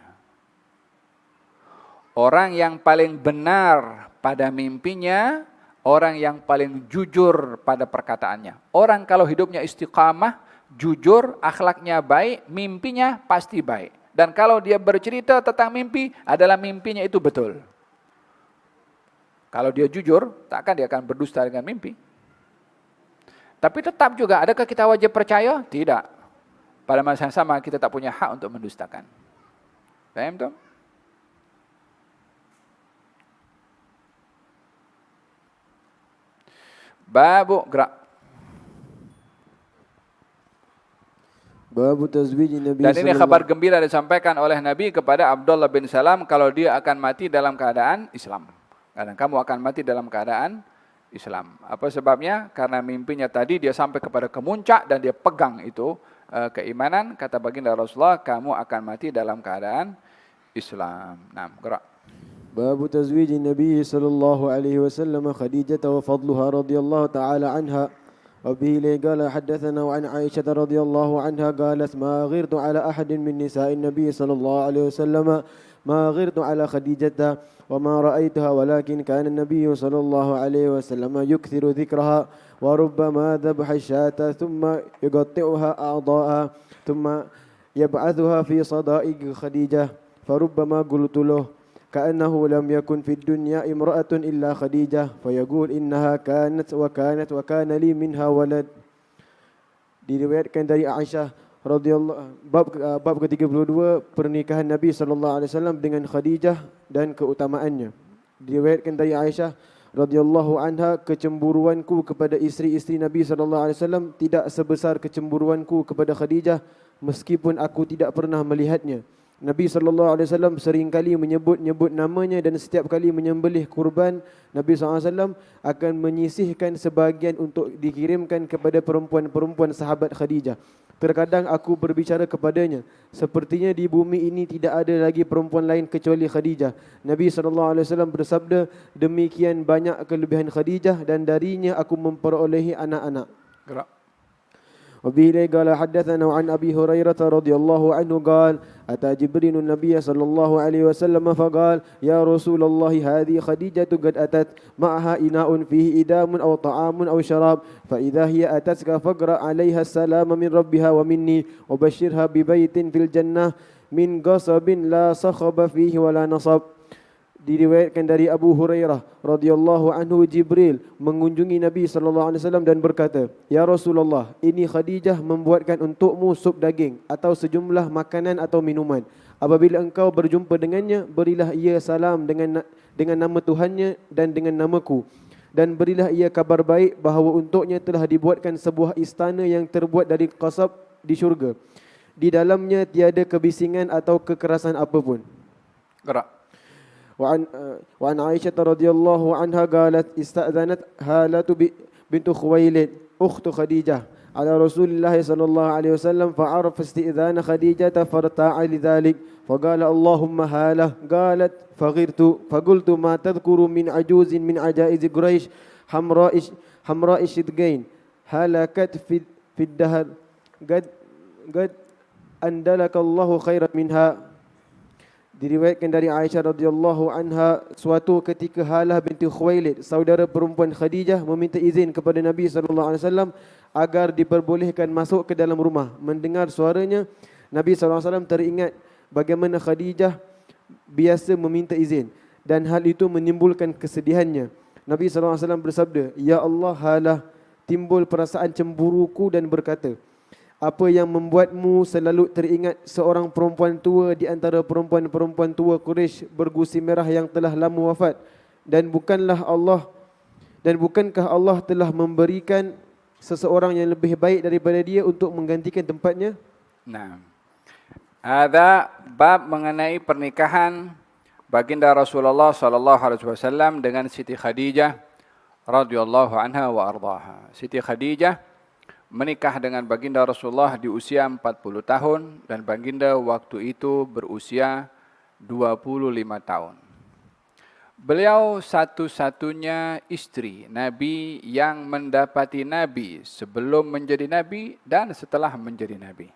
Orang yang paling benar pada mimpinya, orang yang paling jujur pada perkataannya. Orang kalau hidupnya istiqamah, jujur, akhlaknya baik, mimpinya pasti baik. Dan kalau dia bercerita tentang mimpi, adalah mimpinya itu betul. Kalau dia jujur, takkan dia akan berdusta dengan mimpi. Tapi tetap juga, adakah kita wajib percaya? Tidak. Pada masa yang sama, kita tak punya hak untuk mendustakan. Paham tu? Babu gerak. Babu tazwij Nabi. Dan ini kabar gembira disampaikan oleh Nabi kepada Abdullah bin Salam kalau dia akan mati dalam keadaan Islam. Karena kamu akan mati dalam keadaan Islam. Apa sebabnya? Karena mimpinya tadi dia sampai kepada kemuncak dan dia pegang itu keimanan. Kata baginda Rasulullah, kamu akan mati dalam keadaan Islam. Nah, gerak. Babu tazwij Nabi sallallahu alaihi wasallam Khadijah wa fadluha radhiyallahu ta'ala anha. وبه قال حدثنا عن عائشة رضي الله عنها قالت ما غرت على أحد من نساء النبي صلى الله عليه وسلم ما غرت على خديجة وما رأيتها ولكن كان النبي صلى الله عليه وسلم يكثر ذكرها وربما ذبح الشاة ثم يقطعها أعضاءها ثم يبعثها في صدائق خديجة فربما قلت له كأنه لم يكن في الدنيا امرأة إلا خديجة فيقول إنها كانت وكان لي منها ولد. Diriwayatkan dari Aisyah radhiyallahu bab ke-32 pernikahan Nabi sallallahu alaihi wasallam dengan Khadijah dan keutamaannya. Diriwayatkan dari Aisyah radhiyallahu anha, kecemburuanku kepada isteri-isteri Nabi sallallahu alaihi wasallam tidak sebesar kecemburuanku kepada Khadijah meskipun aku tidak pernah melihatnya. Nabi sallallahu alaihi wasallam seringkali menyebut namanya dan setiap kali menyembelih kurban, Nabi sallallahu alaihi wasallam akan menyisihkan sebahagian untuk dikirimkan kepada perempuan-perempuan sahabat Khadijah. Terkadang aku berbicara kepadanya, sepertinya di bumi ini tidak ada lagi perempuan lain kecuali Khadijah. Nabi sallallahu alaihi wasallam bersabda, demikian banyak kelebihan Khadijah dan darinya aku memperolehi anak-anak. Gerak. وبه قال حدثنا عن أبي هريرة رضي الله عنه قال أتى جبريل النبي صلى الله عليه وسلم فقال يا رسول الله هذه خديجة قد أتت معها إناء فيه إدام أو طعام أو شراب فإذا هي أتتك فاقرأ عليها السلام من ربها ومني وبشرها ببيت في الجنة من قصب لا صخب فيه ولا نصب. Diriwayatkan dari Abu Hurairah radhiyallahu anhu, Jibril mengunjungi Nabi sallallahu alaihi wasallam dan berkata, "Ya Rasulullah, ini Khadijah membuatkan untukmu sup daging atau sejumlah makanan atau minuman. Apabila engkau berjumpa dengannya, berilah ia salam dengan nama Tuhannya dan dengan namaku. Dan berilah ia kabar baik bahawa untuknya telah dibuatkan sebuah istana yang terbuat dari qasab di syurga. Di dalamnya tiada kebisingan atau kekerasan apapun." Gerak. وعن عائشة رضي الله عنها قالت استأذنت هالة بنت خويلد أخت خديجة على رسول الله صلى الله عليه وسلم فعرف استئذان خديجة فارتاع لذلك فقال اللهم هالة قالت فقلت ما تذكر من عجوز من عجائز قريش حمراء الشدقين هلكت في الدهر قد أندلك الله خيرا منها. Diriwayatkan dari Aisyah radhiyallahu anha, suatu ketika Halah binti Khuwailid, saudara perempuan Khadijah, meminta izin kepada Nabi sallallahu alaihi wasallam agar diperbolehkan masuk ke dalam rumah. Mendengar suaranya, Nabi sallallahu alaihi wasallam teringat bagaimana Khadijah biasa meminta izin dan hal itu menimbulkan kesedihannya. Nabi sallallahu alaihi wasallam bersabda, "Ya Allah, Halah timbul perasaan cemburuku dan berkata, apa yang membuatmu selalu teringat seorang perempuan tua di antara perempuan-perempuan tua Quraisy bergusi merah yang telah lama wafat, dan bukankah Allah telah memberikan seseorang yang lebih baik daripada dia untuk menggantikan tempatnya?" Nah, ada bab mengenai pernikahan baginda Rasulullah sallallahu alaihi wasallam dengan Siti Khadijah radhiyallahu anha wa ardhaha. Siti Khadijah menikah dengan baginda Rasulullah di usia 40 tahun dan baginda waktu itu berusia 25 tahun. Beliau satu-satunya istri Nabi yang mendapati Nabi sebelum menjadi Nabi dan setelah menjadi Nabi.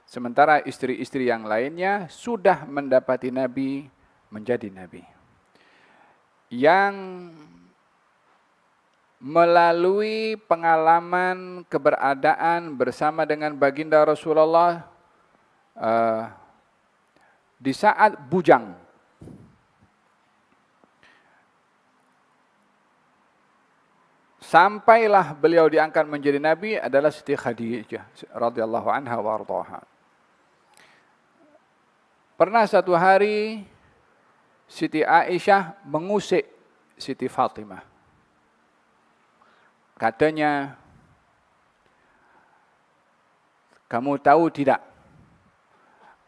Sementara istri-istri yang lainnya sudah mendapati Nabi menjadi Nabi. Yang melalui pengalaman keberadaan bersama dengan baginda Rasulullah di saat bujang. Sampailah beliau diangkat menjadi Nabi adalah Siti Khadijah radhiyallahu anha wa ardhaha. Pernah satu hari Siti Aisyah mengusik Siti Fatimah. Katanya, "Kamu tahu tidak,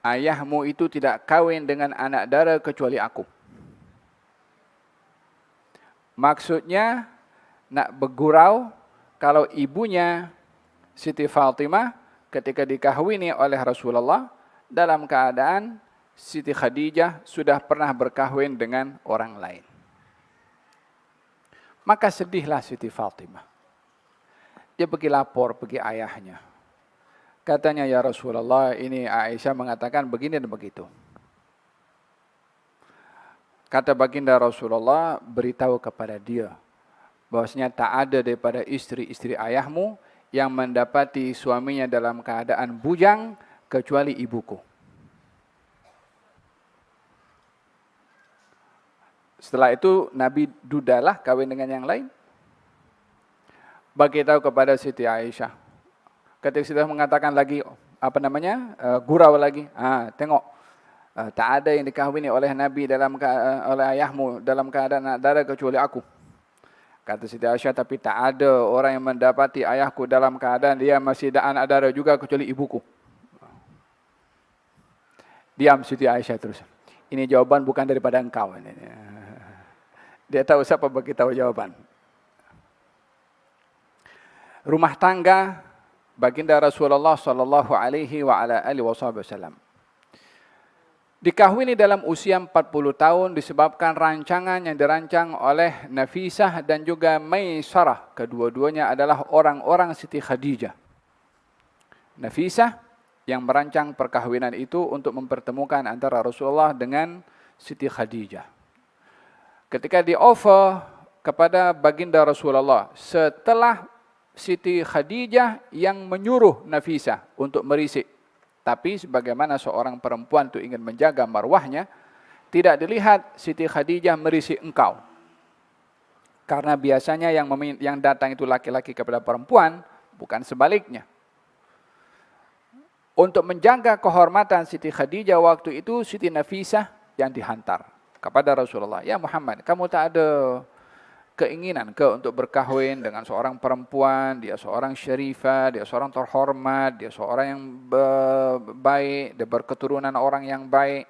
ayahmu itu tidak kawin dengan anak dara kecuali aku." Maksudnya nak bergurau kalau ibunya Siti Fatimah ketika dikahwini oleh Rasulullah dalam keadaan Siti Khadijah sudah pernah berkahwin dengan orang lain. Maka sedihlah Siti Fatimah. Dia pergi lapor, pergi ayahnya. Katanya, "Ya Rasulullah, ini Aisyah mengatakan begini dan begitu." Kata baginda Rasulullah, "Beritahu kepada dia bahwasanya tak ada daripada istri-istri ayahmu yang mendapati suaminya dalam keadaan bujang kecuali ibuku." Setelah itu Nabi dudalah kawin dengan yang lain. Bagi tahu kepada Siti Aisyah. Ketika sudah mengatakan lagi gurau lagi. Tengok, tak ada yang dikahwini oleh Nabi oleh ayahmu dalam keadaan anak dara kecuali aku. Kata Siti Aisyah, tapi tak ada orang yang mendapati ayahku dalam keadaan dia masih anak dara juga kecuali ibuku. Diam Siti Aisyah terus. Ini jawaban bukan daripada engkau. Dia tahu siapa bagi tahu jawaban. Rumah tangga baginda Rasulullah sallallahu alaihi wa ala alihi wasallam dikahwini dalam usia 40 tahun disebabkan rancangan yang dirancang oleh Nafisah dan juga Maisarah. Kedua-duanya adalah orang-orang Siti Khadijah. Nafisah yang merancang perkahwinan itu untuk mempertemukan antara Rasulullah dengan Siti Khadijah. Ketika di-offer kepada baginda Rasulullah setelah Siti Khadijah yang menyuruh Nafisah untuk merisik. Tapi sebagaimana seorang perempuan itu ingin menjaga marwahnya, tidak dilihat Siti Khadijah merisi engkau. Karena biasanya yang datang itu laki-laki kepada perempuan, bukan sebaliknya. Untuk menjaga kehormatan Siti Khadijah waktu itu, Siti Nafisah yang dihantar kepada Rasulullah. Ya Muhammad, kamu tak ada keinginan untuk berkahwin dengan seorang perempuan, dia seorang syarifah, dia seorang terhormat, dia seorang yang baik, dia berketurunan orang yang baik.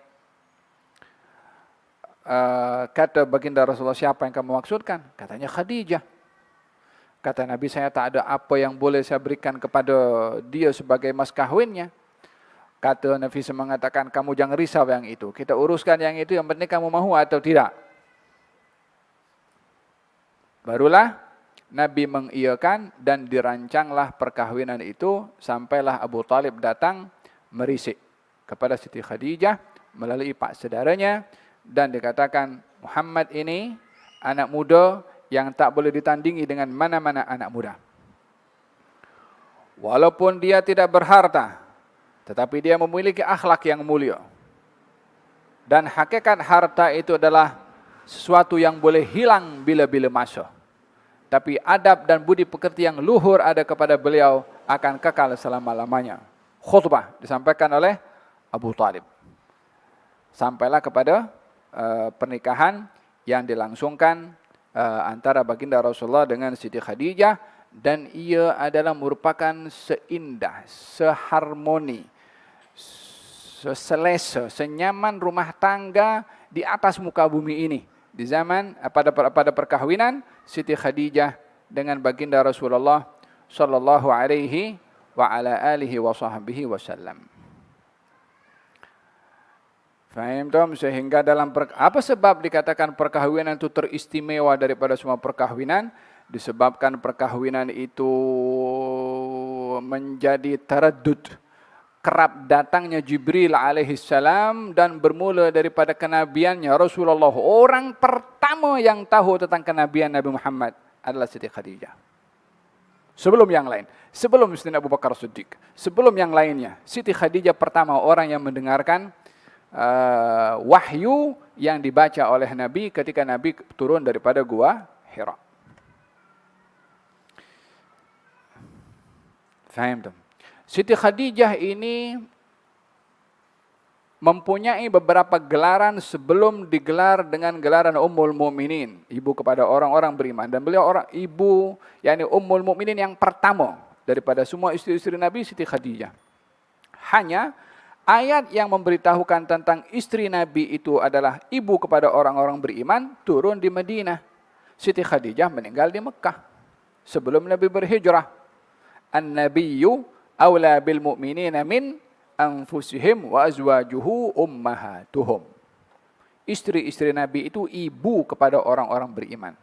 Kata baginda Rasulullah, siapa yang kamu maksudkan? Katanya Khadijah. Kata Nabi, saya tak ada apa yang boleh saya berikan kepada dia sebagai mas kawinnya. Kata Nabi mengatakan, kamu jangan risau yang itu. Kita uruskan yang itu, yang penting kamu mahu atau tidak. Barulah Nabi mengiyakan dan dirancanglah perkahwinan itu, sampailah Abu Talib datang merisik kepada Siti Khadijah melalui pak saudaranya. Dan dikatakan, Muhammad ini anak muda yang tak boleh ditandingi dengan mana-mana anak muda. Walaupun dia tidak berharta, tetapi dia memiliki akhlak yang mulia. Dan hakikat harta itu adalah sesuatu yang boleh hilang bila-bila masa. Tapi adab dan budi pekerti yang luhur ada kepada beliau akan kekal selama-lamanya. Khutbah disampaikan oleh Abu Talib. Sampailah kepada pernikahan yang dilangsungkan antara baginda Rasulullah dengan Siti Khadijah, dan ia adalah merupakan seindah, seharmoni, seselesa, senyaman rumah tangga di atas muka bumi ini. Di zaman pada perkahwinan Siti Khadijah dengan baginda Rasulullah sallallahu alaihi wa ala alihi wa sahbihi wasallam. Faham tom? Sehingga dalam apa sebab dikatakan perkahwinan itu teristimewa daripada semua perkahwinan? Disebabkan perkahwinan itu menjadi taraddud, kerap datangnya Jibril alaihissalam, dan bermula daripada kenabiannya Rasulullah. Orang pertama yang tahu tentang kenabian Nabi Muhammad adalah Siti Khadijah. Sebelum yang lain, sebelum Sayyidina Abu Bakar Siddiq, sebelum yang lainnya, Siti Khadijah pertama orang yang mendengarkan wahyu yang dibaca oleh Nabi ketika Nabi turun daripada gua Hira. Faham tak? Siti Khadijah ini mempunyai beberapa gelaran sebelum digelar dengan gelaran Ummul Mukminin, ibu kepada orang-orang beriman. Dan beliau ibu, yakni Ummul Mukminin yang pertama daripada semua istri-istri Nabi, Siti Khadijah. Hanya ayat yang memberitahukan tentang istri Nabi itu adalah ibu kepada orang-orang beriman turun di Madinah. Siti Khadijah meninggal di Mekah sebelum Nabi berhijrah. An-nabiyyu awla bil mu'minina min anfusihim wa azwajuhu ummahatuhum. Istri-istri Nabi itu ibu kepada orang-orang beriman.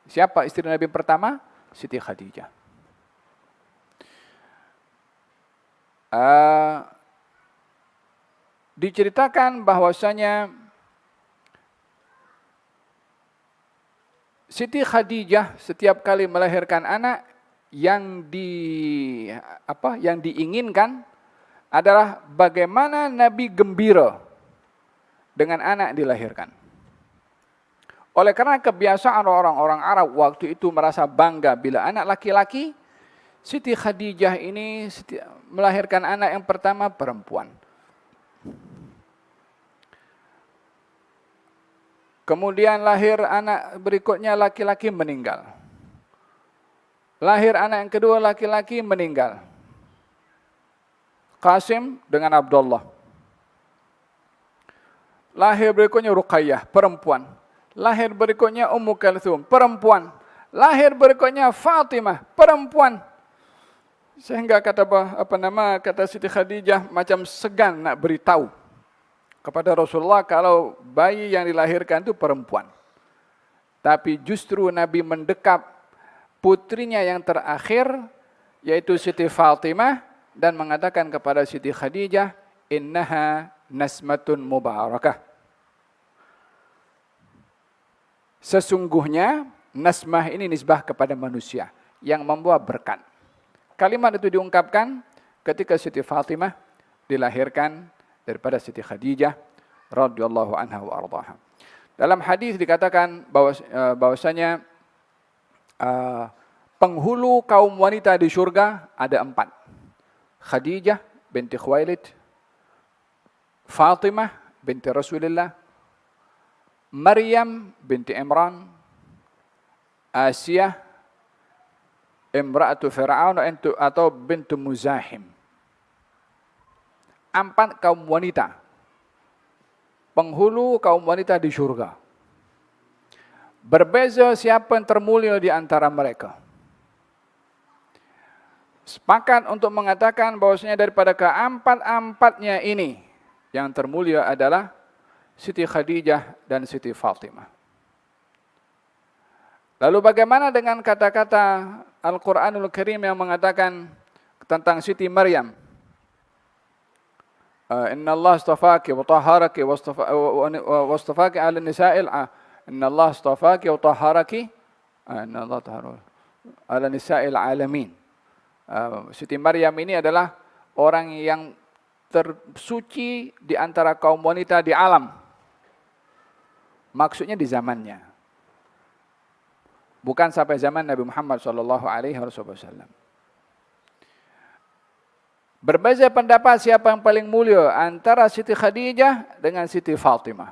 Siapa istri Nabi pertama? Siti Khadijah. Diceritakan bahwasanya Siti Khadijah setiap kali melahirkan anak, yang diinginkan adalah bagaimana Nabi gembira dengan anak dilahirkan. Oleh karena kebiasaan orang-orang Arab waktu itu merasa bangga bila anak laki-laki, Siti Khadijah ini melahirkan anak yang pertama perempuan. Kemudian lahir anak berikutnya laki-laki, meninggal. Lahir anak yang kedua laki-laki, meninggal. Qasim dengan Abdullah. Lahir berikutnya Ruqayyah, perempuan. Lahir berikutnya Ummu Kalthum, perempuan. Lahir berikutnya Fatimah, perempuan. Sehingga kata Siti Khadijah macam segan nak beritahu kepada Rasulullah kalau bayi yang dilahirkan itu perempuan. Tapi justru Nabi mendekap putrinya yang terakhir, yaitu Siti Fatimah, dan mengatakan kepada Siti Khadijah, innaha nasmatun mubarakah. Sesungguhnya nasmah ini nisbah kepada manusia yang membawa berkat. Kalimat itu diungkapkan ketika Siti Fatimah dilahirkan daripada Siti Khadijah radhiyallahu anha wa ardhaha. Dalam hadis dikatakan bahwasanya penghulu kaum wanita di surga ada 4. Khadijah binti Khuwailid, Fatimah binti Rasulullah, Maryam binti Imran, Asiyah imra'atu Fir'aun atau bintu Muzahim. 4 kaum wanita, penghulu kaum wanita di surga. Berbeza siapa yang termulia di antara mereka. Sepakat untuk mengatakan bahwasanya daripada keempat-empatnya ini, yang termulia adalah Siti Khadijah dan Siti Fatimah. Lalu bagaimana dengan kata-kata Al-Quranul Karim yang mengatakan tentang Siti Maryam? Inna Allah astafaki wa taharaki wa astafaki ala nisa'il. Inna Allah astafaki wa taharaki. Inna Allah taharaki ala nisa'il alamin. Siti Maryam ini adalah orang yang tersuci di antara kaum wanita di alam. Maksudnya di zamannya. Bukan sampai zaman Nabi Muhammad SAW. Berbeza pendapat siapa yang paling mulia antara Siti Khadijah dengan Siti Fatimah.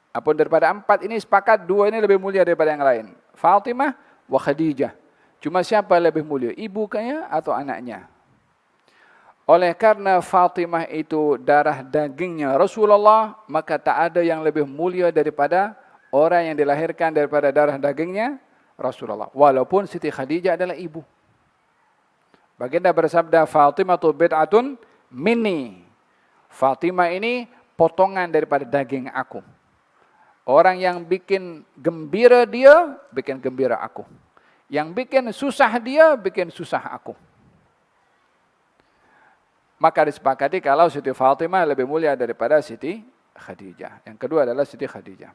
Apun daripada 4 ini sepakat 2 ini lebih mulia daripada yang lain. Fatimah wa Khadijah. Cuma siapa lebih mulia? Ibunya atau anaknya? Oleh karena Fatimah itu darah dagingnya Rasulullah, maka tak ada yang lebih mulia daripada orang yang dilahirkan daripada darah dagingnya Rasulullah. Walaupun Siti Khadijah adalah ibu. Baginda bersabda, Fatimatu bid'atun minni. Fatimah ini potongan daripada daging aku. Orang yang bikin gembira dia, bikin gembira aku. Yang bikin susah dia, bikin susah aku. Maka disepakati kalau Siti Fatimah lebih mulia daripada Siti Khadijah. Yang kedua adalah Siti Khadijah.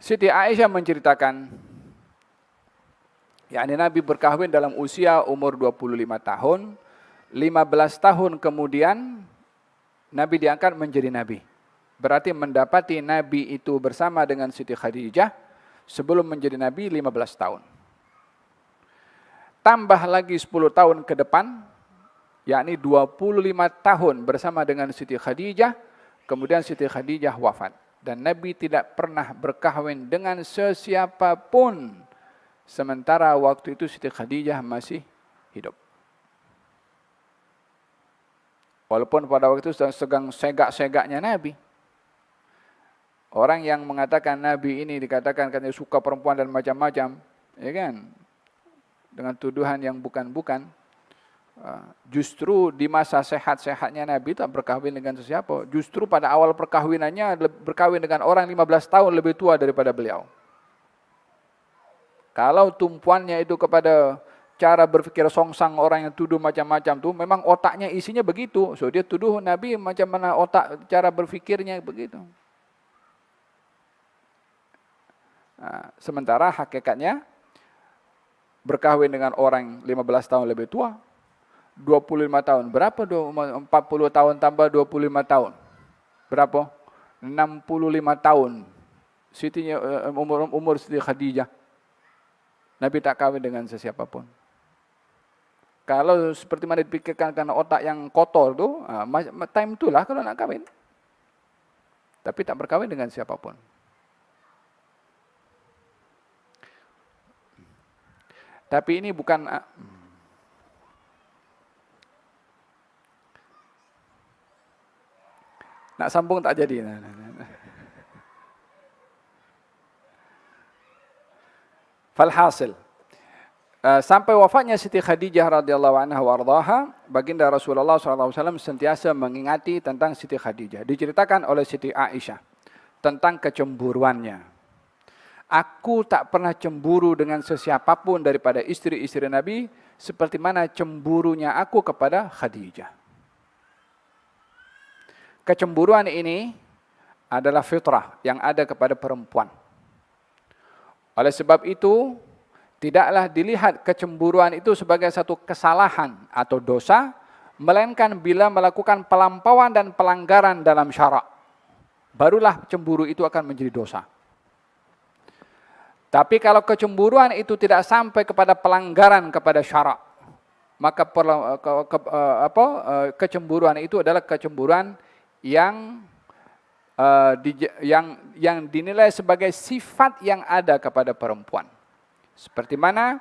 Siti Aisyah menceritakan, yakni Nabi berkahwin dalam usia umur 25 tahun. 15 tahun kemudian Nabi diangkat menjadi Nabi. Berarti mendapati Nabi itu bersama dengan Siti Khadijah sebelum menjadi Nabi 15 tahun. Tambah lagi 10 tahun ke depan, yakni 25 tahun bersama dengan Siti Khadijah, kemudian Siti Khadijah wafat. Dan Nabi tidak pernah berkahwin dengan sesiapapun sementara waktu itu Siti Khadijah masih hidup. Walaupun pada waktu itu sedang segak-segaknya Nabi. Orang yang mengatakan Nabi ini dikatakan katanya suka perempuan dan macam-macam, ya kan? Dengan tuduhan yang bukan-bukan. Justru di masa sehat-sehatnya Nabi tak berkahwin dengan sesiapa. Justru pada awal perkahwinannya berkahwin dengan orang 15 tahun lebih tua daripada beliau. Kalau tumpuannya itu kepada cara berpikir songsang orang yang tuduh macam-macam tuh, memang otaknya isinya begitu. So dia tuduh Nabi macam mana otak cara berpikirnya begitu. Nah, sementara hakikatnya berkahwin dengan orang 15 tahun lebih tua, 25 tahun. Berapa 40 tahun tambah 25 tahun? Berapa? 65 tahun. Umur Siti Khadijah. Nabi tak kawin dengan sesiapapun. Kalau seperti mana dipikirkan karena otak yang kotor tuh, time itulah kalau nak kawin. Tapi tak berkawin dengan siapapun. Tapi ini bukan nak sambung tak jadi. Falhasil, sampai wafatnya Siti Khadijah radhiyallahu anha wa ardhaha, baginda Rasulullah SAW sentiasa mengingati tentang Siti Khadijah. Diceritakan oleh Siti Aisyah tentang kecemburuannya. Aku tak pernah cemburu dengan sesiapapun daripada istri-istri Nabi seperti mana cemburunya aku kepada Khadijah. Kecemburuan ini adalah fitrah yang ada kepada perempuan. Oleh sebab itu, tidaklah dilihat kecemburuan itu sebagai satu kesalahan atau dosa, melainkan bila melakukan pelampauan dan pelanggaran dalam syarak. Barulah cemburu itu akan menjadi dosa. Tapi kalau kecemburuan itu tidak sampai kepada pelanggaran kepada syarak, maka kecemburuan itu adalah kecemburuan yang dinilai sebagai sifat yang ada kepada perempuan. Seperti mana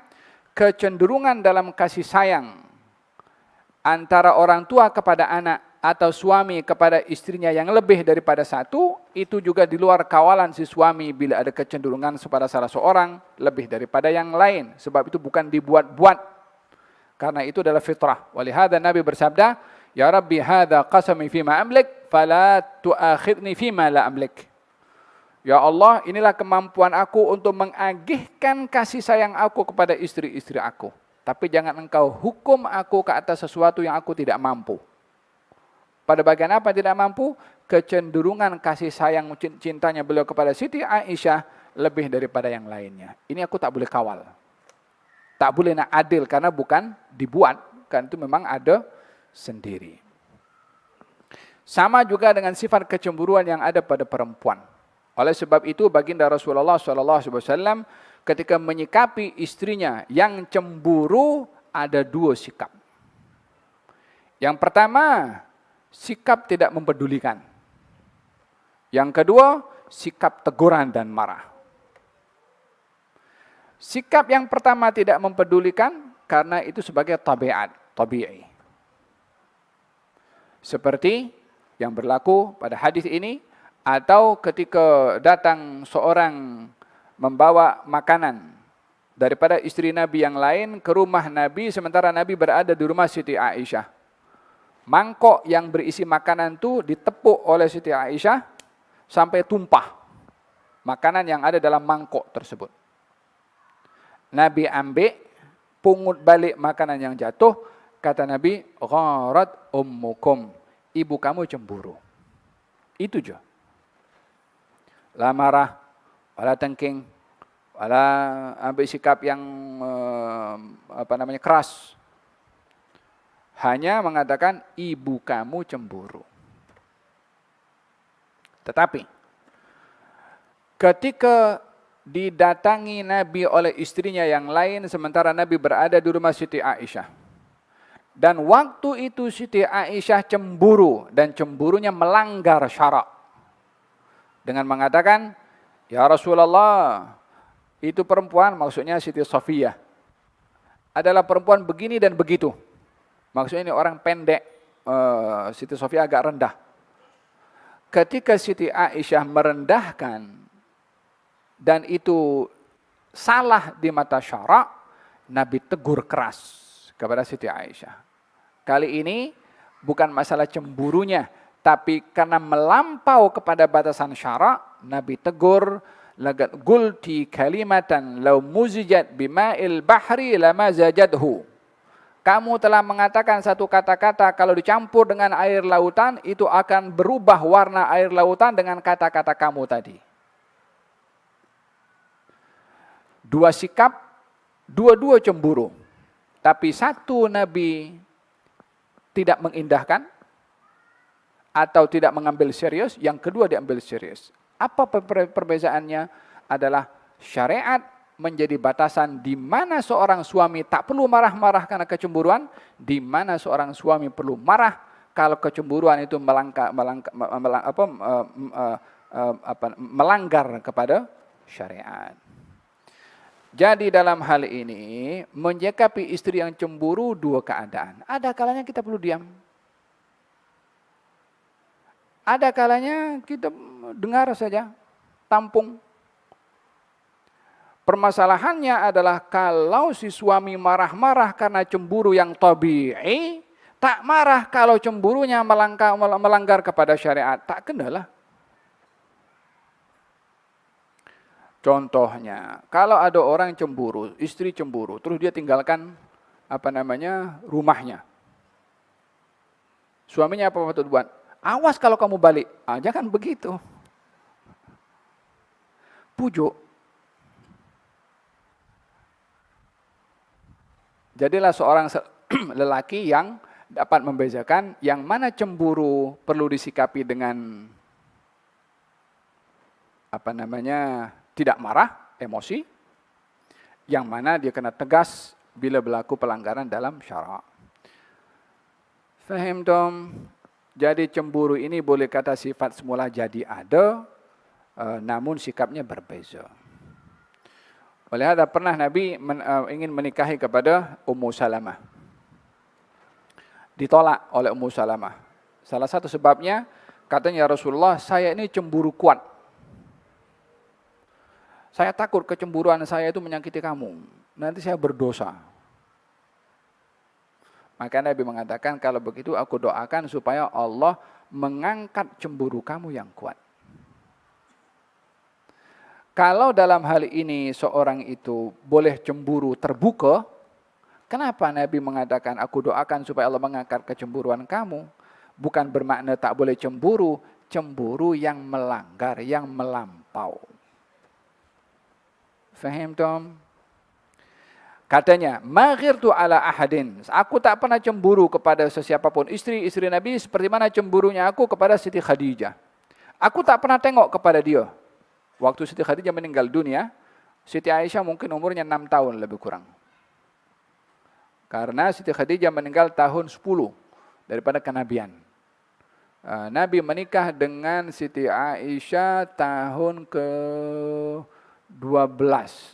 kecenderungan dalam kasih sayang antara orang tua kepada anak atau suami kepada istrinya yang lebih daripada satu, itu juga di luar kawalan si suami bila ada kecenderungan kepada salah seorang lebih daripada yang lain. Sebab itu bukan dibuat-buat. Karena itu adalah fitrah. Walihada Nabi bersabda, Ya Rabbi hadha qasami fima amlik, fala tuakhidni fima la amlik. Ya Allah, inilah kemampuan aku untuk mengagihkan kasih sayang aku kepada istri-istri aku. Tapi jangan engkau hukum aku ke atas sesuatu yang aku tidak mampu. Pada bagian apa tidak mampu? Kecenderungan kasih sayang cintanya beliau kepada Siti Aisyah lebih daripada yang lainnya. Ini aku tak boleh kawal. Tak boleh nak adil karena bukan dibuat. Kan itu memang ada sendiri. Sama juga dengan sifat kecemburuan yang ada pada perempuan. Oleh sebab itu baginda Rasulullah SAW ketika menyikapi istrinya yang cemburu ada dua sikap. Yang pertama, sikap tidak mempedulikan. Yang kedua, sikap teguran dan marah. Sikap yang pertama tidak mempedulikan karena itu sebagai tabiat, tabi'i. Seperti yang berlaku pada hadis ini, atau ketika datang seorang membawa makanan daripada istri Nabi yang lain ke rumah Nabi sementara Nabi berada di rumah Siti Aisyah. Mangkok yang berisi makanan itu ditepuk oleh Siti Aisyah sampai tumpah makanan yang ada dalam mangkok tersebut. Nabi ambil, pungut balik makanan yang jatuh, kata Nabi, gharat ummukum, ibu kamu cemburu. Itu je. La marah, wala tengking, wala ambil sikap yang keras. Hanya mengatakan ibu kamu cemburu. Tetapi ketika didatangi Nabi oleh istrinya yang lain sementara Nabi berada di rumah Siti Aisyah. Dan waktu itu Siti Aisyah cemburu dan cemburunya melanggar syarak. Dengan mengatakan, Ya Rasulullah, itu perempuan, maksudnya Siti Safiyah, adalah perempuan begini dan begitu. Maksudnya ini orang pendek, Siti Safiyah agak rendah. Ketika Siti Aisyah merendahkan dan itu salah di mata syarak, Nabi tegur keras kepada Siti Aisyah. Kali ini bukan masalah cemburunya, tapi karena melampau kepada batasan syarak, Nabi tegur, lagat gulti kalimatan law muzijat bima'il bahri lama zajadhu. Kamu telah mengatakan satu kata-kata kalau dicampur dengan air lautan, itu akan berubah warna air lautan dengan kata-kata kamu tadi. Dua sikap, dua-dua cemburu. Tapi satu Nabi tidak mengindahkan, atau tidak mengambil serius, yang kedua diambil serius. Apa perbezaannya? Adalah syariat menjadi batasan di mana seorang suami tak perlu marah-marah karena kecemburuan, di mana seorang suami perlu marah kalau kecemburuan itu melanggar kepada syariat. Jadi dalam hal ini menyikapi istri yang cemburu dua keadaan. Ada kalanya kita perlu diam. Ada kalanya kita dengar saja, tampung. Permasalahannya adalah kalau si suami marah-marah karena cemburu yang tabi'i, tak marah kalau cemburunya melanggar kepada syariat, tak kenalah. Contohnya, kalau ada orang cemburu, istri cemburu, terus dia tinggalkan rumahnya. Suaminya apa patut buat? Awas kalau kamu balik. Jangan begitu. Pujuk. Jadilah seorang lelaki yang dapat membezakan yang mana cemburu perlu disikapi dengan tidak marah, emosi, yang mana dia kena tegas bila berlaku pelanggaran dalam syarak. Faham Tom? Jadi cemburu ini boleh kata sifat semula jadi ada, namun sikapnya berbeza. Oleh itu pernah Nabi ingin menikahi kepada Ummu Salamah. Ditolak oleh Ummu Salamah. Salah satu sebabnya, katanya Rasulullah, saya ini cemburu kuat. Saya takut kecemburuan saya itu menyakiti kamu. Nanti saya berdosa. Maka Nabi mengatakan, kalau begitu aku doakan supaya Allah mengangkat cemburu kamu yang kuat. Kalau dalam hal ini seorang itu boleh cemburu terbuka, kenapa Nabi mengatakan aku doakan supaya Allah mengangkat kecemburuan kamu? Bukan bermakna tak boleh cemburu, cemburu yang melanggar, yang melampau. Faham Tom? Katanya, maghirtu ala ahadin. Aku tak pernah cemburu kepada sesiapapun. Istri Nabi seperti mana cemburunya aku kepada Siti Khadijah. Aku tak pernah tengok kepada dia. Waktu Siti Khadijah meninggal dunia, Siti Aisyah mungkin umurnya 6 tahun lebih kurang. Karena Siti Khadijah meninggal tahun 10 daripada kenabian. Nabi menikah dengan Siti Aisyah tahun ke-12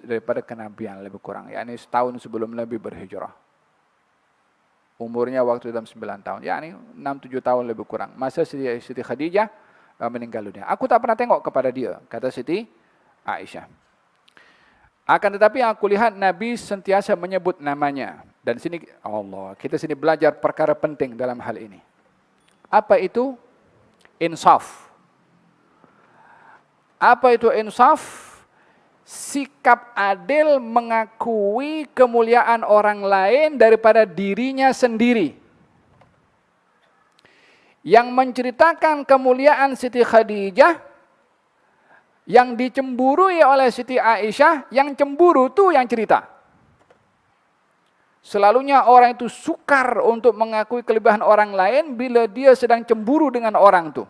daripada kenabian lebih kurang. Yakni setahun sebelum Nabi berhijrah. Umurnya waktu dalam 9 tahun. Yakni 6-7 tahun lebih kurang. Masa Siti Khadijah meninggal dunia. Aku tak pernah tengok kepada dia, kata Siti Aisyah. Akan tetapi yang aku lihat Nabi sentiasa menyebut namanya. Dan sini kita sini belajar perkara penting dalam hal ini. Apa itu insaf? Apa itu insaf? Sikap adil mengakui kemuliaan orang lain daripada dirinya sendiri. Yang menceritakan kemuliaan Siti Khadijah, yang dicemburui oleh Siti Aisyah, yang cemburu tu yang cerita. Selalunya orang itu sukar untuk mengakui kelebihan orang lain bila dia sedang cemburu dengan orang tu.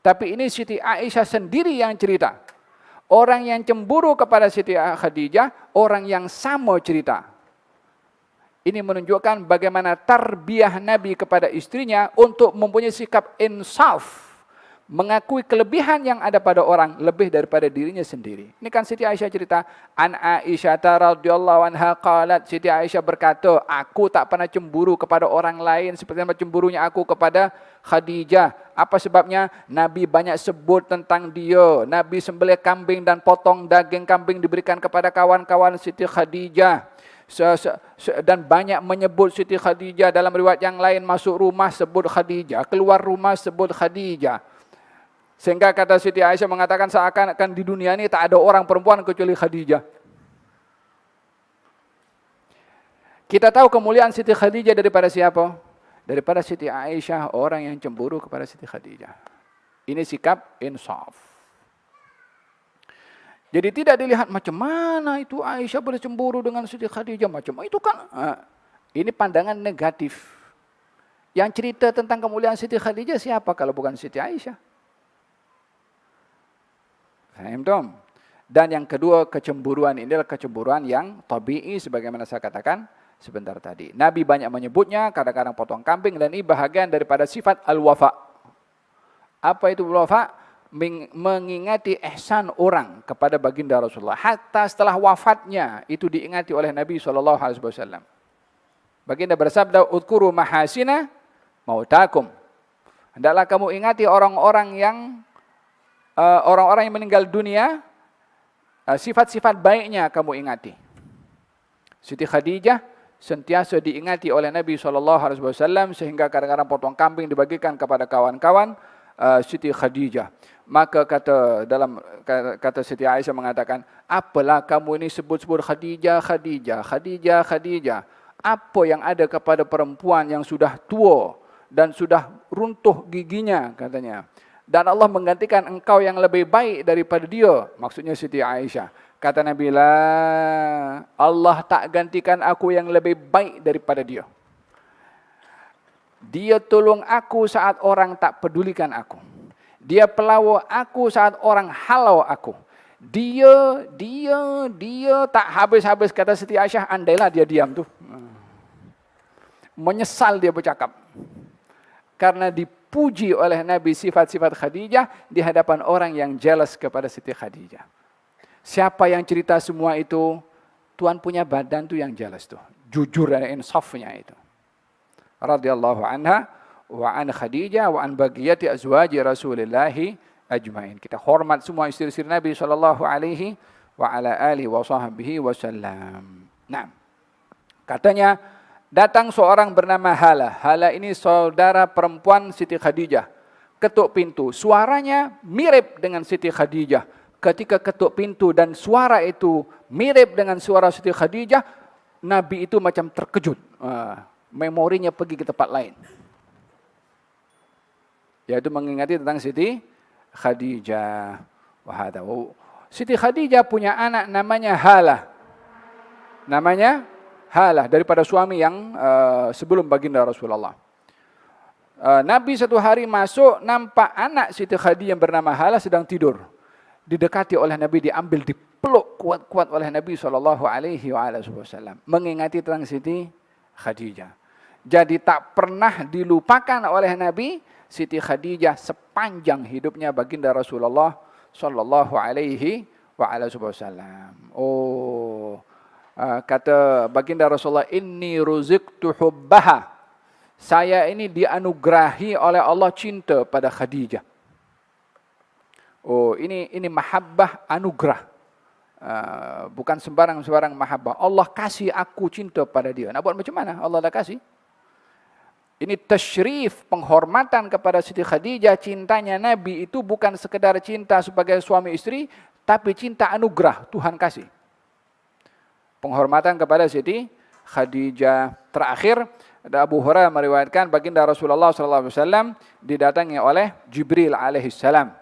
Tapi ini Siti Aisyah sendiri yang cerita. Orang yang cemburu kepada Siti Khadijah, orang yang sama cerita. Ini menunjukkan bagaimana tarbiyah Nabi kepada istrinya untuk mempunyai sikap insaf. Mengakui kelebihan yang ada pada orang lebih daripada dirinya sendiri. Ini kan Siti Aisyah cerita. An Aisyah radhiyallahu anha qalat, Siti Aisyah berkata, aku tak pernah cemburu kepada orang lain seperti apa cemburunya aku kepada Khadijah. Apa sebabnya? Nabi banyak sebut tentang dia. Nabi sembelih kambing dan potong daging kambing diberikan kepada kawan-kawan Siti Khadijah. Dan banyak menyebut Siti Khadijah. Dalam riwayat yang lain, masuk rumah sebut Khadijah, keluar rumah sebut Khadijah. Sehingga kata Siti Aisyah mengatakan seakan-akan di dunia ini tak ada orang perempuan kecuali Khadijah. Kita tahu kemuliaan Siti Khadijah daripada siapa? Daripada Siti Aisyah, orang yang cemburu kepada Siti Khadijah. Ini sikap insaf. Jadi tidak dilihat macam mana itu Aisyah boleh cemburu dengan Siti Khadijah. Macam itu kan. Ini pandangan negatif. Yang cerita tentang kemuliaan Siti Khadijah siapa kalau bukan Siti Aisyah? Faham Tom? Dan yang kedua, kecemburuan ini adalah kecemburuan yang tabi'i sebagaimana saya katakan sebentar tadi. Nabi banyak menyebutnya, kadang-kadang potong kambing, dan ini bahagian daripada sifat al-wafa. Apa itu al-wafa? Mengingati ihsan orang kepada baginda Rasulullah. Hatta setelah wafatnya itu diingati oleh Nabi SAW. Baginda bersabda, "Udhkuru mahasina mautakum." Hendaklah kamu ingati orang-orang yang meninggal dunia, sifat-sifat baiknya kamu ingati. Siti Khadijah sentiasa diingati oleh Nabi SAW sehingga kadang-kadang potong kambing dibagikan kepada kawan-kawan Siti Khadijah. Maka kata Siti Aisyah mengatakan, apalah kamu ini sebut-sebut Khadijah, Khadijah, Khadijah, Khadijah. Apa yang ada kepada perempuan yang sudah tua dan sudah runtuh giginya, katanya. Dan Allah menggantikan engkau yang lebih baik daripada dia. Maksudnya Siti Aisyah. Kata Nabi, Allah tak gantikan aku yang lebih baik daripada dia. Dia tolong aku saat orang tak pedulikan aku. Dia pelawak aku saat orang halau aku. Dia tak habis-habis kata Siti Aisyah, andailah dia diam tuh. Menyesal dia bercakap. Karena dipuji oleh Nabi sifat-sifat Khadijah di hadapan orang yang jealous kepada Siti Khadijah. Siapa yang cerita semua itu? Tuan punya badan tuh yang jealous tuh. Jujur dan insafnya itu. Radhiyallahu anha wa an Khadijah wa an bagiyati azwaji Rasulillahi ajmain. Kita hormat semua istri-istri Nabi sallallahu alaihi wa ala alihi wa sahbihi wasallam. Nah, katanya datang seorang bernama Hala. Hala ini saudara perempuan Siti Khadijah. Ketuk pintu. Suaranya mirip dengan Siti Khadijah. Ketika ketuk pintu dan suara itu mirip dengan suara Siti Khadijah, Nabi itu macam terkejut. Memorinya pergi ke tempat lain. Yaitu mengingati tentang Siti Khadijah. Siti Khadijah punya anak namanya Hala. Namanya Hala, daripada suami yang sebelum baginda Rasulullah. Nabi satu hari masuk, nampak anak Siti Khadijah yang bernama Hala sedang tidur. Didekati oleh Nabi, diambil, dipeluk kuat-kuat oleh Nabi SAW. Mengingati tentang Siti Khadijah. Jadi tak pernah dilupakan oleh Nabi Siti Khadijah sepanjang hidupnya baginda Rasulullah sallallahu alaihi wasallam. Kata baginda Rasulullah, inni ruziqtu hubbaha. Saya ini dianugerahi oleh Allah cinta pada Khadijah. Ini mahabbah anugerah. Bukan sembarang-sembarang mahabbah. Allah kasih aku cinta pada dia. Nak buat macam mana? Allah dah kasih. Ini tasyrif, penghormatan kepada Siti Khadijah. Cintanya Nabi itu bukan sekedar cinta sebagai suami istri, tapi cinta anugerah Tuhan kasih. Penghormatan kepada Siti Khadijah. Terakhir, Abu Hurairah meriwayatkan baginda Rasulullah SAW didatangi oleh Jibril alaihissalam.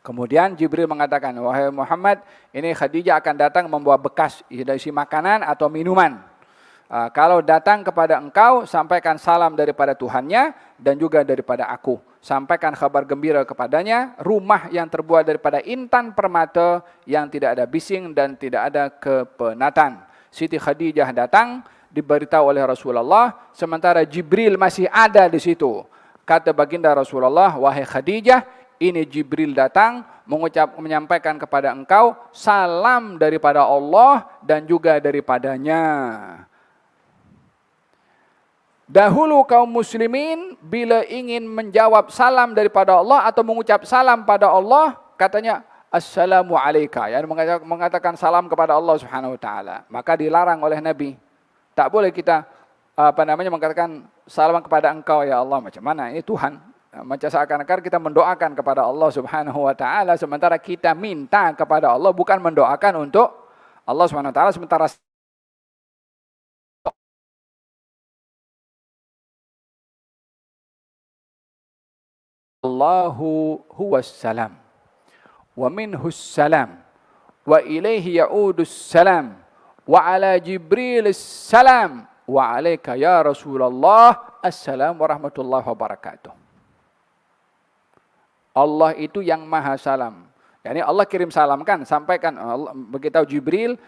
Kemudian Jibril mengatakan, wahai Muhammad, ini Khadijah akan datang membawa bekas isi makanan atau minuman. Kalau datang kepada engkau, sampaikan salam daripada Tuhannya dan juga daripada aku. Sampaikan kabar gembira kepadanya, rumah yang terbuat daripada intan permata yang tidak ada bising dan tidak ada kepenatan. Siti Khadijah datang, diberitahu oleh Rasulullah, sementara Jibril masih ada di situ. Kata baginda Rasulullah, wahai Khadijah, ini Jibril datang menyampaikan kepada engkau salam daripada Allah dan juga daripadanya. Dahulu kaum muslimin bila ingin menjawab salam daripada Allah atau mengucap salam pada Allah, katanya assalamu alayka, yang mengatakan salam kepada Allah Subhanahu wa taala. Maka dilarang oleh Nabi. Tak boleh kita mengatakan salam kepada engkau ya Allah. Macam mana? Ini Tuhan. Macam seakan-akan kita mendoakan kepada Allah Subhanahu wa taala sementara kita minta kepada Allah, bukan mendoakan untuk Allah Subhanahu wa taala sementara Allahu huwas salam wa minhus salam wa ilaihi ya'udus salam wa ala Jibrilis salam wa alaika ya Rasulullah assalamu warahmatullahi wabarakatuh. Allah itu yang maha salam. Yani Allah kirim salam kan, sampaikan, beritahu Jibril,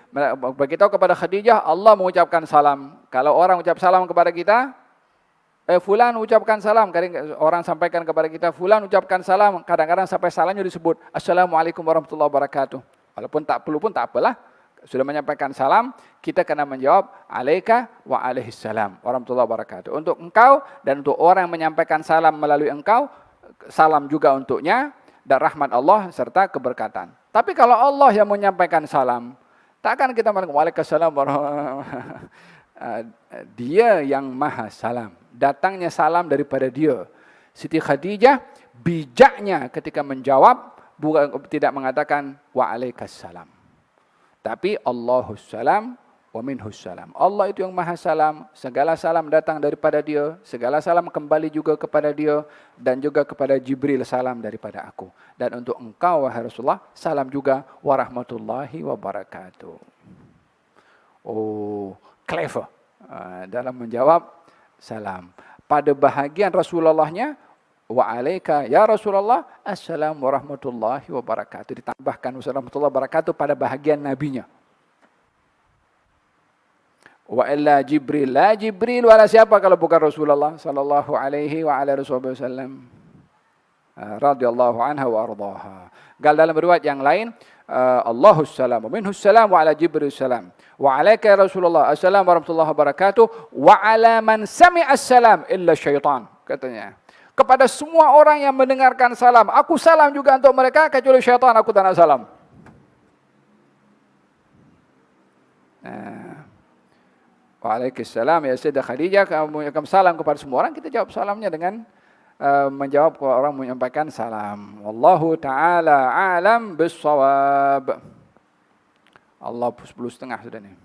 beritahu kepada Khadijah, Allah mengucapkan salam. Kalau orang ucap salam kepada kita, fulan ucapkan salam, kadang orang sampaikan kepada kita, fulan ucapkan salam, kadang-kadang sampai salamnya disebut assalamualaikum warahmatullahi wabarakatuh. Walaupun tak perlu pun tak apalah, sudah menyampaikan salam, kita kena menjawab alaika wa alaihissalam warahmatullahi wabarakatuh. Untuk engkau dan untuk orang yang menyampaikan salam melalui engkau, salam juga untuknya dan rahmat Allah serta keberkatan. Tapi kalau Allah yang menyampaikan salam, takkan kita mengatakan waalaikumsalam warahmatullahi wabarakatuh. Dia yang maha salam. Datangnya salam daripada dia. Siti Khadijah bijaknya ketika menjawab, bukan tidak mengatakan waalaikumsalam, tapi Allahus salam wa minhus salam. Allah itu yang maha salam, segala salam datang daripada dia, segala salam kembali juga kepada dia, dan juga kepada Jibril salam daripada aku. Dan untuk engkau wahai Rasulullah, salam juga warahmatullahi wabarakatuh. Clever dalam menjawab salam. Pada bahagian Rasulullahnya, wa alaika ya Rasulullah, assalamu warahmatullahi wabarakatuh. Ditambahkan warahmatullahi wabarakatuh pada bahagian nabinya. Wa illa Jibril, la Jibril wala siapa kalau bukan Rasulullah sallallahu alaihi wa ala wasallam. Radhiyallahu anha wa ardhaha. Gal dalam riwayat yang lain, Allahus salam wa minhus salam wa ala Jibril salam wa alaika ya Rasulullah assalamu warahmatullahi wabarakatuh wa ala man sami'a salam illa syaitan, katanya. Kepada semua orang yang mendengarkan salam, aku salam juga untuk mereka kecuali syaitan, aku tak nak salam. Waalaikumsalam ya Sayyidah Khadijah, kamu salam kepada semua orang, kita jawab salamnya dengan menjawab kalau orang menyampaikan salam. Wallahu ta'ala alam bis-shawab. Allah 10.30 sudah nih.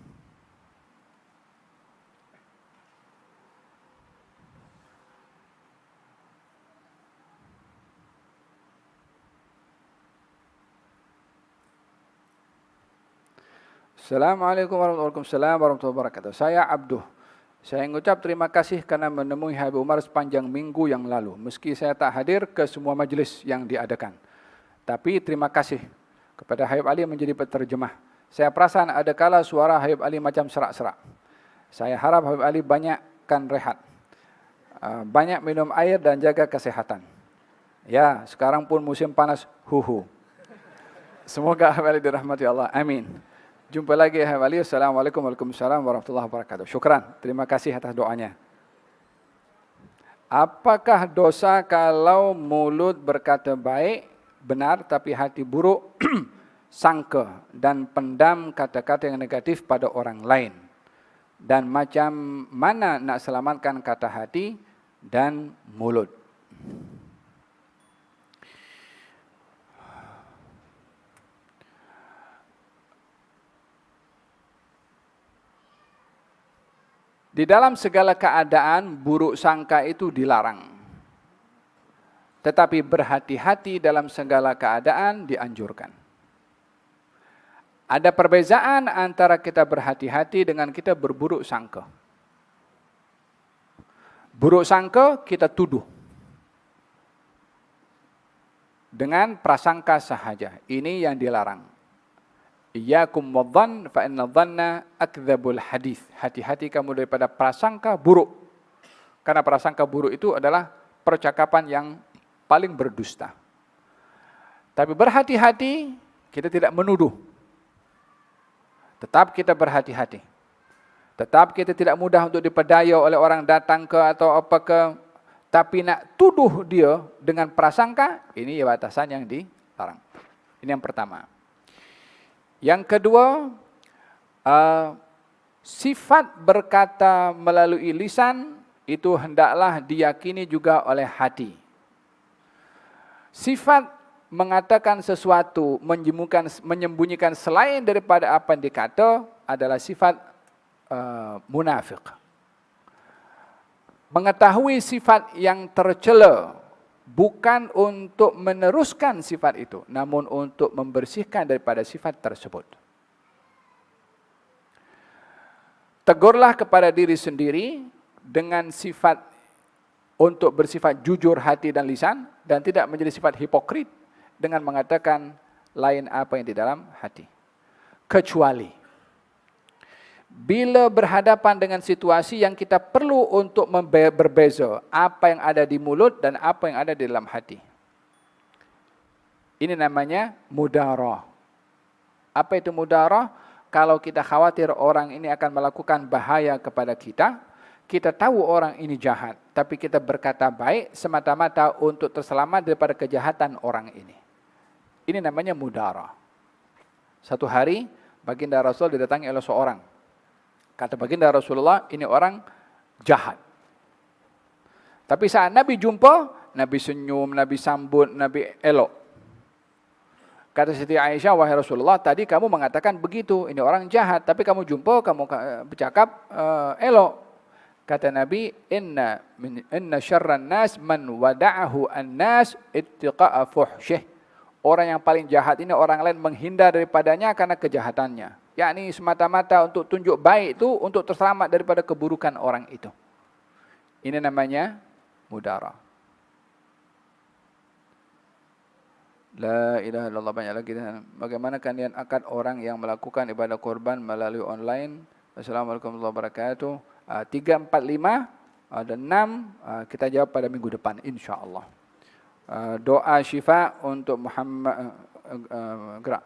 Assalamualaikum warahmatullahi wabarakatuh. Saya Abduh. Saya mengucap terima kasih karena menemui Habib Umar sepanjang minggu yang lalu. Meski saya tak hadir ke semua majlis yang diadakan. Tapi terima kasih kepada Habib Ali menjadi penerjemah. Saya perasan ada kala suara Habib Ali macam serak-serak. Saya harap Habib Ali banyakkan rehat. Banyak minum air dan jaga kesehatan. Ya, sekarang pun musim panas. Semoga Habib Ali dirahmati Allah. Amin. Jumpa lagi Habib Ali. Assalamualaikum warahmatullahi wabarakatuh. Syukran. Terima kasih atas doanya. Apakah dosa kalau mulut berkata baik, benar, tapi hati buruk, sangka dan pendam kata-kata yang negatif pada orang lain? Dan macam mana nak selamatkan kata hati dan mulut? Di dalam segala keadaan, buruk sangka itu dilarang. Tetapi berhati-hati dalam segala keadaan dianjurkan. Ada perbezaan antara kita berhati-hati dengan kita berburuk sangka. Buruk sangka kita tuduh. Dengan prasangka sahaja. Ini yang dilarang. Iyyakum wadhann fa inna dhanna akdzabul hadits. Hati-hati kamu daripada prasangka buruk. Karena prasangka buruk itu adalah percakapan yang paling berdusta. Tapi berhati-hati, kita tidak menuduh. Tetap kita berhati-hati. Tetap kita tidak mudah untuk dipedaya oleh orang datang ke atau apa ke. Tapi nak tuduh dia dengan prasangka, ini batasan yang dilarang. Ini yang pertama. Yang kedua, sifat berkata melalui lisan itu hendaklah diyakini juga oleh hati. Sifat mengatakan sesuatu, menyembunyikan selain daripada apa yang dikata adalah sifat munafik. Mengetahui sifat yang tercela bukan untuk meneruskan sifat itu, namun untuk membersihkan daripada sifat tersebut. Tegurlah kepada diri sendiri dengan sifat untuk bersifat jujur hati dan lisan, dan tidak menjadi sifat hipokrit dengan mengatakan lain apa yang di dalam hati. Kecuali bila berhadapan dengan situasi yang kita perlu untuk berbeza apa yang ada di mulut dan apa yang ada di dalam hati. Ini namanya mudarah. Apa itu mudarah? Kalau kita khawatir orang ini akan melakukan bahaya kepada kita, kita tahu orang ini jahat, tapi kita berkata baik semata-mata untuk terselamat daripada kejahatan orang ini. Ini namanya mudarah. Satu hari, baginda Rasul didatangi oleh seorang. Kata baginda Rasulullah, ini orang jahat. Tapi saat Nabi jumpa, Nabi senyum, Nabi sambut, Nabi elok. Kata Siti Aisyah, wahai Rasulullah, tadi kamu mengatakan begitu, ini orang jahat. Tapi kamu jumpa, kamu bercakap elok. Kata Nabi, inna syarran nas man wada'ahu an-nas ittiqa'a fuhsyih. Orang yang paling jahat ini orang lain menghindar daripadanya karena kejahatannya. Yakni semata-mata untuk tunjuk baik itu untuk terselamat daripada keburukan orang itu. Ini namanya mudarah. La ilaha illallah, banyak lagi. Bagaimana kalian akad orang yang melakukan ibadah korban melalui online? Assalamualaikum warahmatullahi wabarakatuh. 3, 4, 5, ada 6. Kita jawab pada minggu depan, insyaAllah. Doa syifa untuk Muhammad. Gerak.